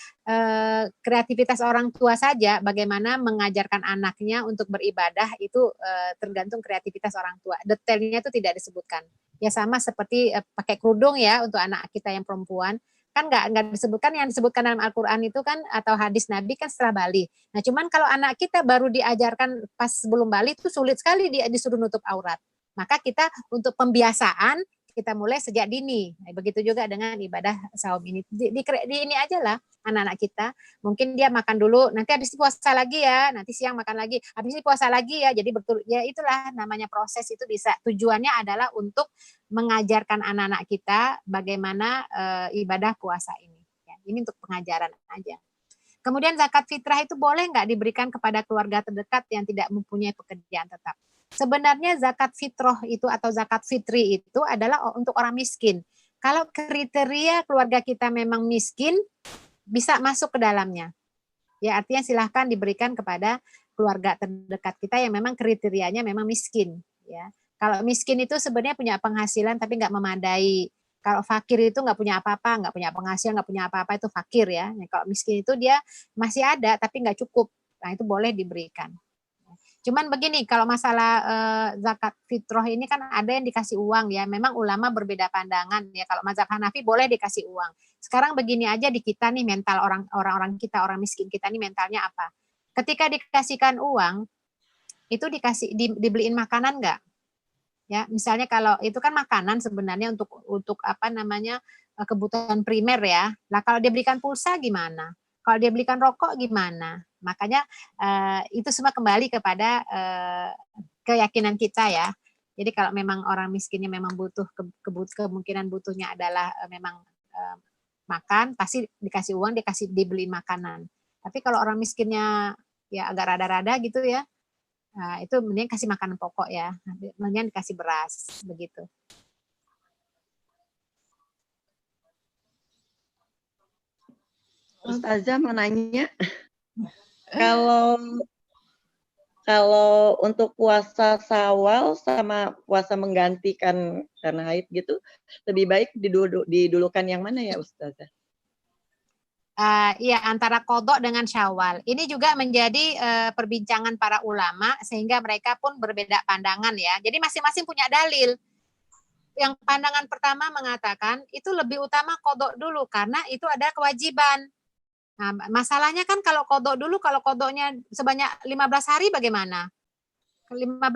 [SPEAKER 3] kreativitas orang tua saja. Bagaimana mengajarkan anaknya untuk beribadah itu tergantung kreativitas orang tua. Detailnya itu tidak disebutkan. Ya sama seperti pakai kerudung ya untuk anak kita yang perempuan. Kan nggak disebutkan, yang disebutkan dalam Al-Quran itu kan atau hadis Nabi kan setelah balik. Nah cuman kalau anak kita baru diajarkan pas sebelum balik itu sulit sekali disuruh nutup aurat. Maka kita untuk pembiasaan kita mulai sejak dini. Nah, begitu juga dengan ibadah saum ini. Di ini aja lah anak-anak kita. Mungkin dia makan dulu, nanti habis itu puasa lagi ya, nanti siang makan lagi, habis itu puasa lagi ya. Jadi ya itulah namanya proses itu bisa. Tujuannya adalah untuk mengajarkan anak-anak kita bagaimana ibadah puasa ini. Ya, ini untuk pengajaran aja. Kemudian zakat fitrah itu boleh nggak diberikan kepada keluarga terdekat yang tidak mempunyai pekerjaan tetap? Sebenarnya zakat fitrah itu atau zakat fitri itu adalah untuk orang miskin. Kalau kriteria keluarga kita memang miskin, bisa masuk ke dalamnya. Ya, artinya silahkan diberikan kepada keluarga terdekat kita yang memang kriterianya memang miskin. Ya, kalau miskin itu sebenarnya punya penghasilan tapi nggak memadai. Kalau fakir itu nggak punya apa-apa, nggak punya penghasilan, nggak punya apa-apa, itu fakir ya. Nah, kalau miskin itu dia masih ada tapi nggak cukup. Nah, itu boleh diberikan. Cuman begini, kalau masalah zakat fitrah ini kan ada yang dikasih uang ya. Memang ulama berbeda pandangan ya. Kalau mazhab Hanafi boleh dikasih uang. Sekarang begini aja di kita nih mental orang-orang kita, orang miskin kita nih mentalnya apa? Ketika dikasihkan uang, itu dibeliin makanan nggak? Ya, misalnya kalau itu kan makanan sebenarnya untuk apa namanya kebutuhan primer ya. Lah kalau dia belikan pulsa gimana? Kalau dia belikan rokok gimana? Makanya itu semua kembali kepada keyakinan kita ya. Jadi kalau memang orang miskinnya memang butuh kemungkinan butuhnya adalah memang makan, pasti dikasih uang, dibeliin makanan. Tapi kalau orang miskinnya ya agak rada-rada gitu ya, nah, itu mending kasih makanan pokok ya, mending dikasih beras begitu.
[SPEAKER 5] Ustazah mau nanya, kalau untuk puasa Syawal sama puasa menggantikan karena haid gitu, lebih baik didulukan yang mana ya Ustazah?
[SPEAKER 3] Iya, antara qadha dengan Syawal. Ini juga menjadi perbincangan para ulama sehingga mereka pun berbeda pandangan ya. Jadi masing-masing punya dalil. Yang pandangan pertama mengatakan itu lebih utama qadha dulu karena itu ada kewajiban. Nah, masalahnya kan kalau qadha dulu, kalau qadhanya sebanyak 15 hari bagaimana? 15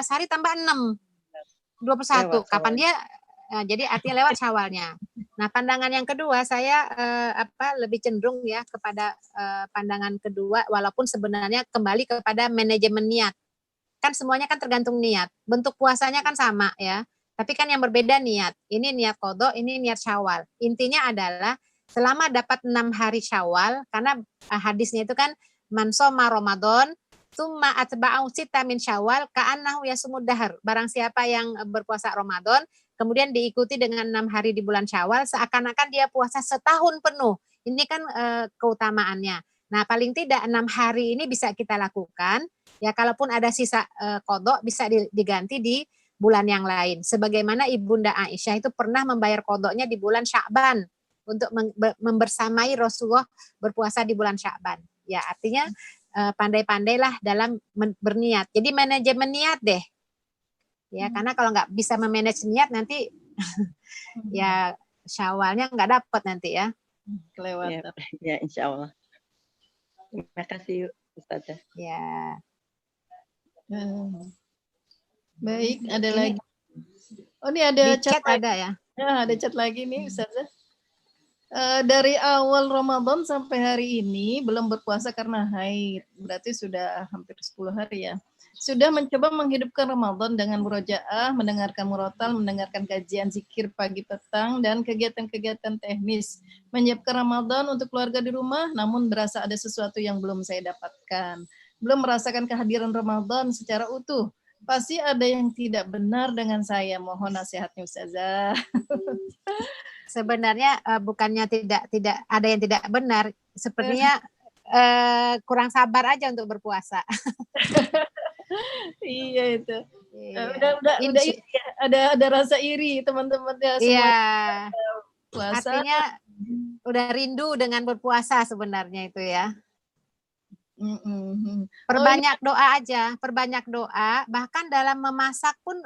[SPEAKER 3] hari tambah 6. 21. Kapan dia jadi artinya lewat Syawalnya. Nah, pandangan yang kedua saya lebih cenderung ya kepada pandangan kedua walaupun sebenarnya kembali kepada manajemen niat. Kan semuanya kan tergantung niat. Bentuk puasanya kan sama ya. Tapi kan yang berbeda niat. Ini niat qadha, ini niat Syawal. Intinya adalah selama dapat 6 hari Syawal, karena hadisnya itu kan man shoma Ramadan Summa atba'u sita min Syawal ka'annahu yasumud dahar. Barang siapa yang berpuasa Ramadan kemudian diikuti dengan 6 hari di bulan Syawal seakan-akan dia puasa setahun penuh. Ini kan keutamaannya. Nah, paling tidak 6 hari ini bisa kita lakukan. Ya, kalaupun ada sisa qadha bisa diganti di bulan yang lain. Sebagaimana Ibunda Aisyah itu pernah membayar qadhanya di bulan Sya'ban untuk membersamai Rasulullah berpuasa di bulan Sya'ban. Ya, artinya pandai-pandailah dalam berniat. Jadi manajemen niat deh. Ya, karena kalau nggak bisa memanage niat nanti ya Syawalnya nggak dapat nanti ya.
[SPEAKER 2] Kelewatan.
[SPEAKER 5] Ya, insya Allah. Terima kasih Ustazah.
[SPEAKER 3] Ya.
[SPEAKER 2] Baik, ada
[SPEAKER 3] Ini
[SPEAKER 2] lagi. Oh, ini ada
[SPEAKER 3] di chat
[SPEAKER 2] lagi.
[SPEAKER 3] ada ya.
[SPEAKER 2] Ya, ada chat lagi nih Ustazah. Dari awal Ramadan sampai hari ini belum berpuasa karena haid. Berarti sudah hampir 10 hari ya. Sudah mencoba menghidupkan Ramadan dengan murojaah, mendengarkan murotal, mendengarkan kajian zikir pagi petang, dan kegiatan-kegiatan teknis. Menyiapkan Ramadan untuk keluarga di rumah, namun berasa ada sesuatu yang belum saya dapatkan. Belum merasakan kehadiran Ramadan secara utuh. Pasti ada yang tidak benar dengan saya. Mohon nasihatnya Ustazah.
[SPEAKER 3] Sebenarnya bukannya tidak ada yang tidak benar, sepertinya kurang sabar aja untuk berpuasa.
[SPEAKER 2] Iya itu.
[SPEAKER 3] Iya.
[SPEAKER 2] Udah iri ya. Ada rasa iri teman-teman ya semua.
[SPEAKER 3] Iya.
[SPEAKER 2] Puasa.
[SPEAKER 3] Artinya udah rindu dengan berpuasa sebenarnya itu ya. Perbanyak doa aja, perbanyak doa. Bahkan dalam memasak pun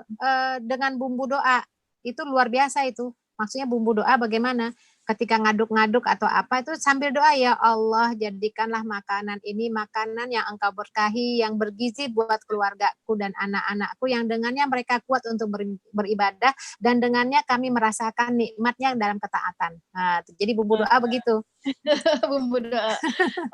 [SPEAKER 3] dengan bumbu doa itu luar biasa itu. Maksudnya bumbu doa bagaimana? Ketika ngaduk-ngaduk atau apa itu sambil doa, ya Allah jadikanlah makanan ini makanan yang Engkau berkahi, yang bergizi buat keluargaku dan anak-anakku, yang dengannya mereka kuat untuk beribadah dan dengannya kami merasakan nikmatnya dalam ketaatan. Nah, jadi bumbu doa begitu.
[SPEAKER 2] Bumbu doa.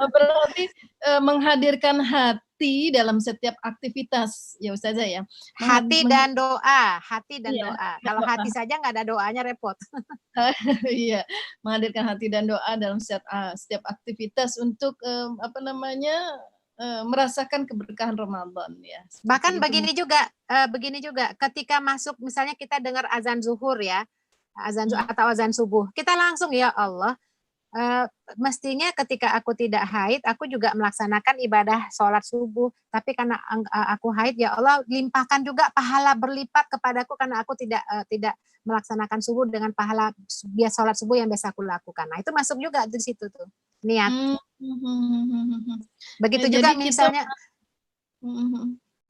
[SPEAKER 2] Berarti menghadirkan hati dalam setiap aktivitas ya Ustazah ya.
[SPEAKER 3] Hati dan doa, hati dan
[SPEAKER 2] iya,
[SPEAKER 3] doa. Kalau hati saja nggak ada doanya repot.
[SPEAKER 2] Iya, menghadirkan hati dan doa dalam setiap aktivitas untuk merasakan keberkahan Ramadan ya.
[SPEAKER 3] Bahkan begini juga, ketika masuk misalnya kita dengar azan zuhur ya, azan atau azan subuh, kita langsung ya Allah. Mestinya ketika aku tidak haid, aku juga melaksanakan ibadah sholat subuh. Tapi karena aku haid, ya Allah limpahkan juga pahala berlipat kepadaku karena aku tidak melaksanakan subuh dengan pahala biasa sholat subuh yang biasa aku lakukan. Nah itu masuk juga di situ tuh niat. Begitu juga misalnya.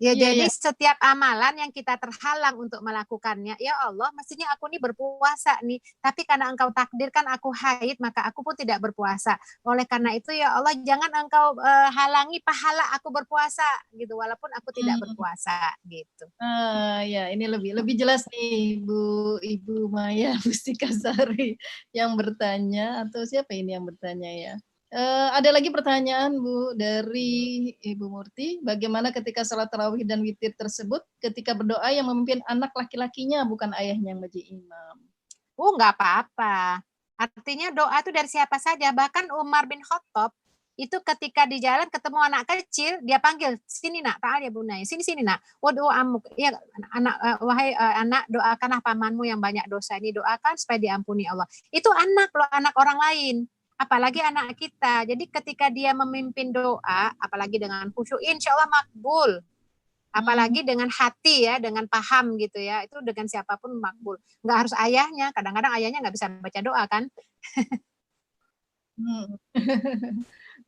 [SPEAKER 3] Ya, jadi setiap amalan yang kita terhalang untuk melakukannya, ya Allah, mestinya aku nih berpuasa nih, tapi karena Engkau takdirkan aku haid, maka aku pun tidak berpuasa. Oleh karena itu, ya Allah, jangan Engkau halangi pahala aku berpuasa, gitu, walaupun aku tidak berpuasa, gitu.
[SPEAKER 2] Ya, ini lebih jelas nih, Ibu Maya Mustikasari yang bertanya, atau siapa ini yang bertanya ya? Ada lagi pertanyaan Bu dari Ibu Murti, bagaimana ketika sholat tarawih dan witir tersebut ketika berdoa yang memimpin anak laki-lakinya bukan ayahnya yang menjadi imam?
[SPEAKER 3] Nggak apa-apa. Artinya doa itu dari siapa saja. Bahkan Umar bin Khattab itu ketika di jalan ketemu anak kecil, dia panggil, sini nak, ta'al ya bunai, sini nak. Waduh amuk, ya anak, wahai anak, doakanlah pamanmu yang banyak dosa ini, doakan supaya diampuni Allah. Itu anak loh, anak orang lain. Apalagi anak kita. Jadi ketika dia memimpin doa, apalagi dengan khusyuk, insya Allah makbul. Apalagi dengan hati ya, dengan paham gitu ya, itu dengan siapapun makbul. Nggak harus ayahnya, kadang-kadang ayahnya nggak bisa baca doa kan.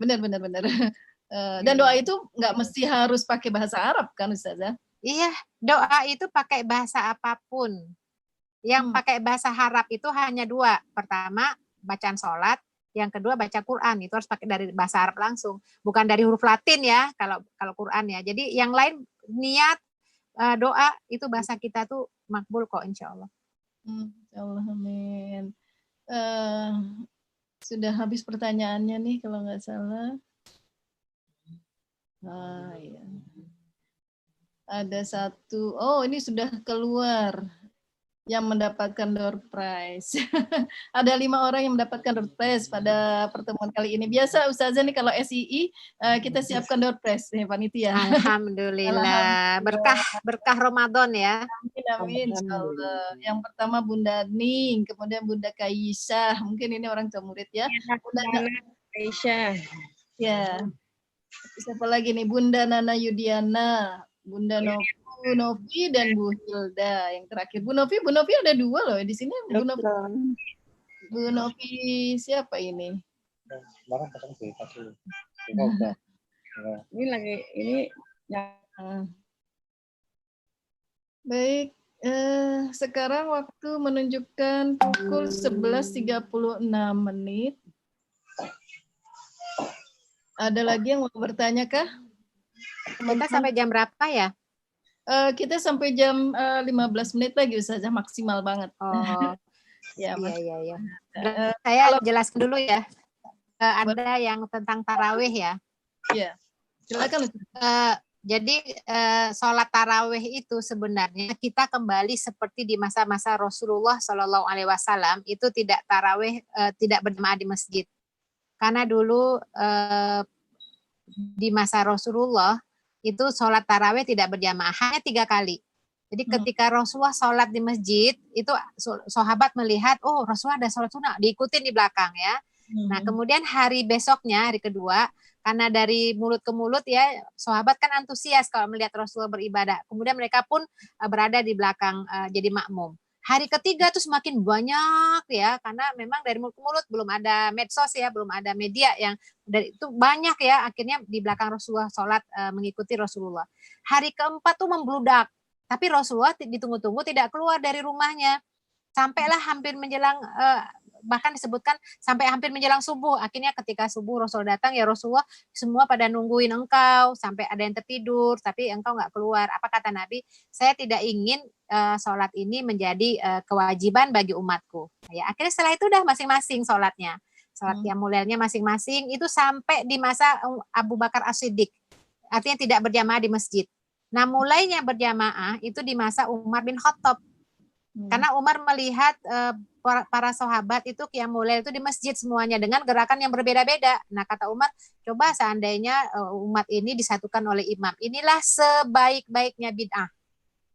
[SPEAKER 2] Benar. Dan doa itu nggak mesti harus pakai bahasa Arab kan Ustazah?
[SPEAKER 3] Iya, doa itu pakai bahasa apapun. Yang pakai bahasa Arab itu hanya 2. Pertama, bacaan sholat. Yang kedua baca Quran, itu harus pakai dari bahasa Arab langsung, bukan dari huruf Latin ya kalau Quran ya. Jadi yang lain niat doa itu bahasa kita tuh makbul kok insya Allah.
[SPEAKER 2] Insya Allah, amin. Sudah habis pertanyaannya nih kalau nggak salah. Ya. Ada satu, ini sudah keluar. yang mendapatkan door prize. Ada 5 orang yang mendapatkan door prize pada pertemuan kali ini. Biasa Ustazah nih kalau SII kita siapkan door prize nih panitia.
[SPEAKER 3] Alhamdulillah. Berkah Ramadan ya.
[SPEAKER 2] Amin, amin, insyaallah. Yang pertama Bunda Ning, kemudian Bunda Kaisah. Mungkin ini orang tua murid ya. Bunda
[SPEAKER 5] Aisyah.
[SPEAKER 2] ya. Siapa lagi nih? Bunda Nana Yudiana, Bunda Novi dan Bu Hilda yang terakhir. Bu Novi ada 2 loh di sini. Bu Novi siapa ini?
[SPEAKER 1] Ini lagi ini
[SPEAKER 2] Baik, sekarang waktu menunjukkan pukul 11.36 menit. Ada lagi yang mau bertanya kah?
[SPEAKER 3] Kita sampai jam berapa ya?
[SPEAKER 2] Kita sampai jam 15 menit lagi Ustazah, maksimal banget.
[SPEAKER 3] Oh,
[SPEAKER 2] ya,
[SPEAKER 3] iya. Saya jelaskan dulu ya. Ada yang tentang tarawih ya.
[SPEAKER 2] Iya, silakan.
[SPEAKER 3] Jadi sholat tarawih itu sebenarnya kita kembali seperti di masa-masa Rasulullah Shallallahu Alaihi Wasallam itu tidak tarawih, tidak berjamaah di masjid. Karena dulu di masa Rasulullah itu sholat tarawih tidak berjamaah, hanya 3 kali. Jadi ketika Rasulullah sholat di masjid, itu sahabat melihat, oh Rasulullah ada sholat sunnah, diikutin di belakang ya. Nah kemudian hari besoknya, hari kedua, karena dari mulut ke mulut ya, sahabat kan antusias kalau melihat Rasulullah beribadah. Kemudian mereka pun berada di belakang jadi makmum. Hari ketiga tuh semakin banyak ya, karena memang dari mulut ke mulut belum ada medsos ya, belum ada media yang dari itu banyak ya, akhirnya di belakang Rasulullah sholat mengikuti Rasulullah. Hari keempat tuh membludak, tapi Rasulullah ditunggu-tunggu tidak keluar dari rumahnya. Sampailah hampir menjelang bahkan disebutkan sampai hampir menjelang subuh. Akhirnya ketika subuh Rasul datang, ya Rasulullah semua pada nungguin engkau, sampai ada yang tertidur, tapi engkau nggak keluar. Apa kata Nabi? Saya tidak ingin sholat ini menjadi kewajiban bagi umatku. Ya, akhirnya setelah itu udah masing-masing sholatnya. Sholat qiyamul lailnya masing-masing, itu sampai di masa Abu Bakar As-Siddiq. Artinya tidak berjamaah di masjid. Nah mulainya berjamaah itu di masa Umar bin Khattab. Karena Umar melihat para sahabat itu qiyamul lail itu di masjid semuanya dengan gerakan yang berbeda-beda. Nah kata Umar, coba seandainya umat ini disatukan oleh imam, inilah sebaik-baiknya bid'ah.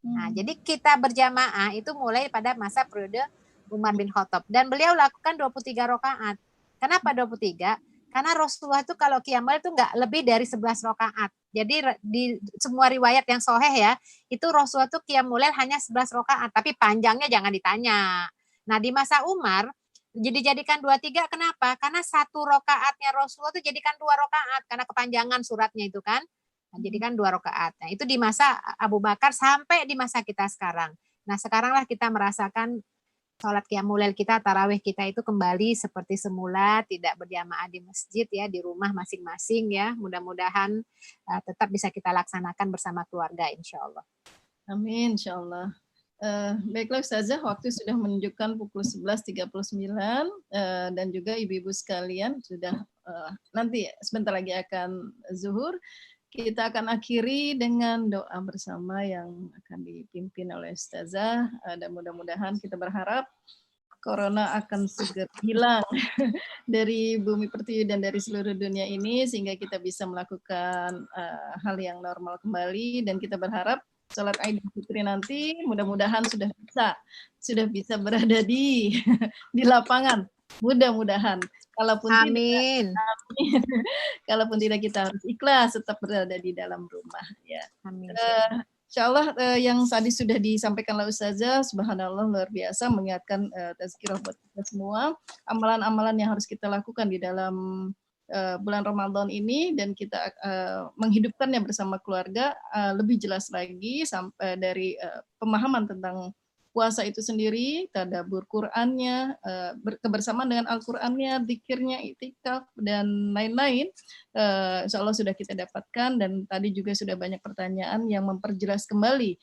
[SPEAKER 3] Nah jadi kita berjamaah itu mulai pada masa periode Umar bin Khattab, dan beliau lakukan 23 rakaat. Kenapa 23? Karena Rasulullah itu kalau qiyamul itu nggak lebih dari 11 rakaat. Jadi di semua riwayat yang sahih ya, itu Rasulullah itu qiyamul lail hanya 11 rakaat, tapi panjangnya jangan ditanya. Nah, di masa Umar jadi jadikan 23, kenapa? Karena 1 rakaatnya Rasulullah itu jadikan 2 rakaat karena kepanjangan suratnya itu kan. Nah, jadikan 2 rakaat. Nah, itu di masa Abu Bakar sampai di masa kita sekarang. Nah, sekaranglah kita merasakan sholat qiyamul lail kita, tarawih kita itu kembali seperti semula, tidak berjamaah di masjid ya, di rumah masing-masing ya. Mudah-mudahan tetap bisa kita laksanakan bersama keluarga insya Allah.
[SPEAKER 2] Amin, insya Allah. Baiklah Ustazah, waktu sudah menunjukkan pukul 11.39 dan juga ibu-ibu sekalian sudah nanti sebentar lagi akan zuhur. Kita akan akhiri dengan doa bersama yang akan dipimpin oleh Ustazah, dan mudah-mudahan kita berharap Corona akan segera hilang dari bumi pertiwi dan dari seluruh dunia ini, sehingga kita bisa melakukan hal yang normal kembali, dan kita berharap sholat Idul Fitri nanti mudah-mudahan sudah bisa berada di lapangan. Mudah-mudahan. Kalaupun
[SPEAKER 3] Amin.
[SPEAKER 2] Tidak, kalaupun tidak kita harus ikhlas tetap berada di dalam rumah ya.
[SPEAKER 3] Amin.
[SPEAKER 2] Insyaallah yang tadi sudah disampaikan oleh Ustazah, subhanallah luar biasa mengingatkan tazkirah buat kita semua, amalan-amalan yang harus kita lakukan di dalam bulan Ramadan ini, dan kita menghidupkannya bersama keluarga lebih jelas lagi sampai dari pemahaman tentang puasa itu sendiri, tadabbur Qur'annya, kebersamaan dengan Al-Qur'annya, zikirnya, iktikaf, dan lain-lain. Insya Allah sudah kita dapatkan, dan tadi juga sudah banyak pertanyaan yang memperjelas kembali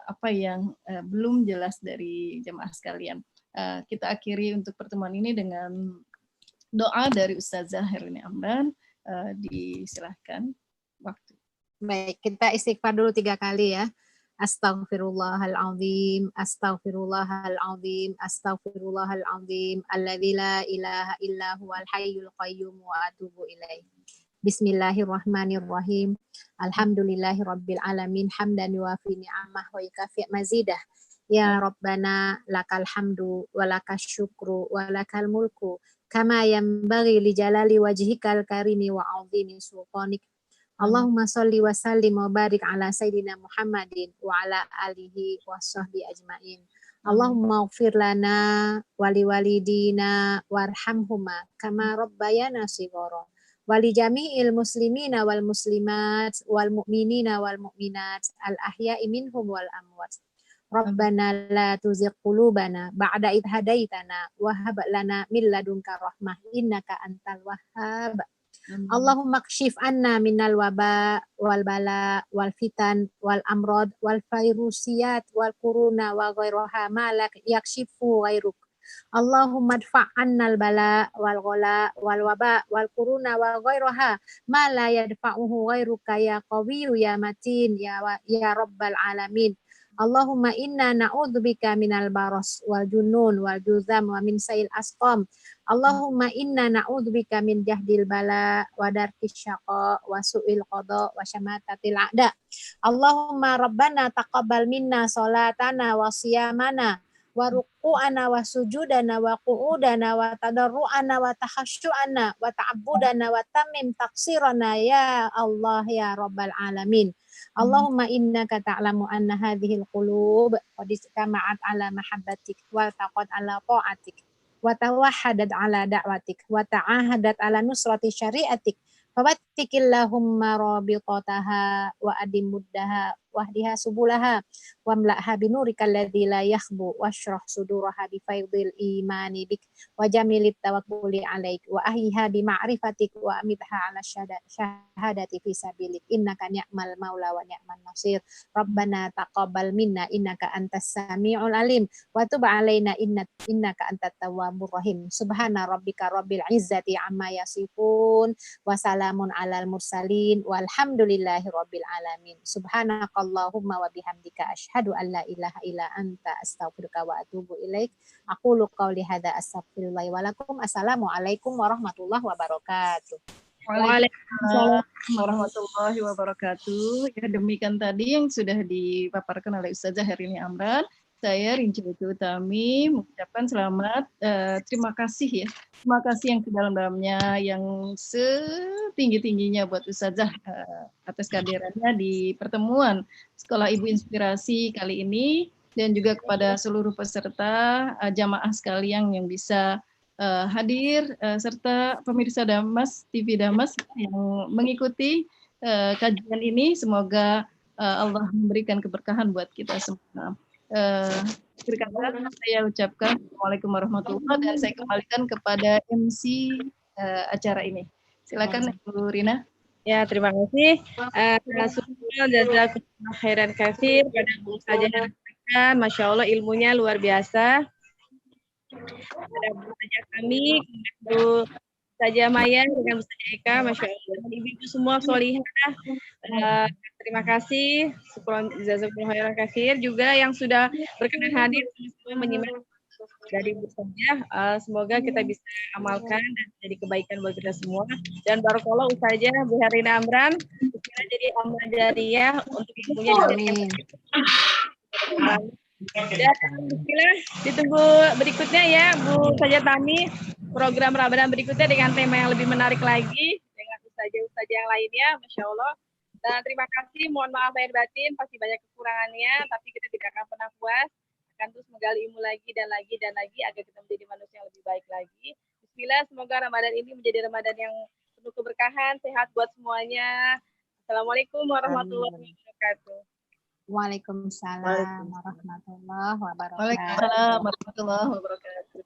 [SPEAKER 2] apa yang belum jelas dari jemaah sekalian. Kita akhiri untuk pertemuan ini dengan doa dari Ustazah Herlina Amran. Disilahkan waktu.
[SPEAKER 3] Baik, kita istighfar dulu 3 kali ya. Astaghfirullahalazim, astaghfirullahalazim, astaghfirullahalazim, alladzi la ilaha illa huwal hayyul qayyum wa atubu ilaih. Bismillahirrahmanirrahim. Alhamdulillahirabbil alamin, hamdan yuwafi ni'amah wa yukafi mazidah. Ya Rabbana lakal hamdu wa lakas syukru wa lakal mulku kama yanbaghi li jalali wajhikal karimi wa 'azimi sultanik. Allahumma sholli wa sallim wa barik ala sayyidina Muhammadin wa ala alihi wa sahbihi ajmain. Allahumma ighfir lana wa liwalidina warhamhuma kama rabbayana shighara. Wa li jami'il muslimina wal muslimat wal mu'minina wal mu'minat al ahya'i minhum wal amwat. Rabbana la tuzigh qulubana ba'da idh hadaitana wa hab lana min ladunka rahmah innaka antal wahhab. Allahumma kshif anna minal waba wal bala wal fitan wal amrod wal fairusiyat wal kuruna wa ghairaha malak yakshifu ghairuk. Allahumma dfa' annal bala wal ghala wal waba wal kuruna wa ghairaha ma la yadfa'uhu ghairuka ya qawiyyu ya matin ya rabbal alamin. Allahumma inna na'udzubika minal baras wal junun wal juzam wa min sayil asqam. Allahumma inna na'udzubika min jahdil bala wa darkis syaqa wa su'il qada wa syamatatil a'da. Allahumma rabbana taqabbal minna salatana wa siyamana wa ruku'ana wa sujudana wa qu'udana wa tadarru'ana wa takhashu'ana wa ta'abbudana wa tamim taqsirana ya Allah ya rabbal alamin. Allahumma innaka ta'lamu anna hadhil qulub qad istama'at ala mahabbatik wa taqad ala ta'atik wa tawahhadat ala da'watik wa ta'ahadat ala nusrati syari'atik fawattikillahumma rabitataha wa adim muddaha wahdiha subulaha wamla'ha binurikal ladzi la yakhbu washrah suduraha bi faidil imani bik wa jamilit tawakkuli alaik wa ahyiha bi ma'rifatik wa amitha ala syahadati fi sabilik innaka ni'mal maula wa ni'man nasir. Rabbana taqabbal minna innaka antas samiul alim wa tub alaina innaka antat tawwabur rahim. Subhana rabbika rabbil izzati amma yasifun wa salamun alal mursalin walhamdulillahi rabbil alamin. Subhanakallahumma wa bihamdika asyhadu an la ilaha illa anta astaghfiruka wa atubu ilaik. Aqulu qawli hadza astaghfirullahi wa lakum. Assalamualaikum warahmatullahi wabarakatuh.
[SPEAKER 2] Waalaikumsalam warahmatullahi wabarakatuh. Ya, demikian tadi yang sudah dipaparkan oleh Ustazah Herini Amran. Saya Rinci Utami mengucapkan selamat, terima kasih ya. Terima kasih yang sedalam-dalamnya, yang setinggi-tingginya buat Ustazah atas kehadirannya di pertemuan Sekolah Ibu Inspirasi kali ini, dan juga kepada seluruh peserta jamaah sekalian yang bisa hadir, serta pemirsa Damas, TV Damas yang mengikuti kajian ini. Semoga Allah memberikan keberkahan buat kita semua. Berkata saya ucapkan Assalamualaikum warahmatullahi wabarakatuh, dan saya kembalikan kepada MC acara ini. Silakan Ibu Rina.
[SPEAKER 1] Ya, terima kasih. Jazakumullah khairan katsir pada Bu Ustazah. Masya Allah ilmunya luar biasa. Pada Bu Ustazah kami, Bu Ustazah Maya dengan Bu Ustazah Eka, Masya Allah. Ibu-ibu semua sholihah. Terima kasih. Jazakumullah khairan katsir juga yang sudah berkenan hadir semua menyimak dari Bu Ustazah. Semoga kita bisa amalkan dan jadi kebaikan buat kita semua. Dan barakallah Ustazah Bu Herina Amran, jadi amal jariyah untuk ilmunya dijadikan. Dan bismillah, ditunggu berikutnya ya Bu Ustazah Tami, program Ramadan berikutnya dengan tema yang lebih menarik lagi dengan Ustazah yang lainnya, Masya Allah. Dan terima kasih, mohon maaf lahir batin, pasti banyak kekurangannya, tapi kita tidak akan pernah puas, akan terus menggali ilmu lagi dan lagi dan lagi agar kita menjadi manusia yang lebih baik lagi. Bismillah, semoga Ramadan ini menjadi Ramadan yang penuh keberkahan, sehat buat semuanya. Assalamualaikum warahmatullahi wabarakatuh.
[SPEAKER 3] Waalaikumsalam warahmatullahi wabarakatuh.
[SPEAKER 2] Waalaikumsalam warahmatullahi wabarakatuh.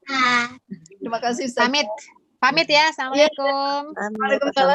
[SPEAKER 2] Terima kasih Ustaz.
[SPEAKER 3] Pamit ya. Assalamualaikum.
[SPEAKER 2] Waalaikumsalam.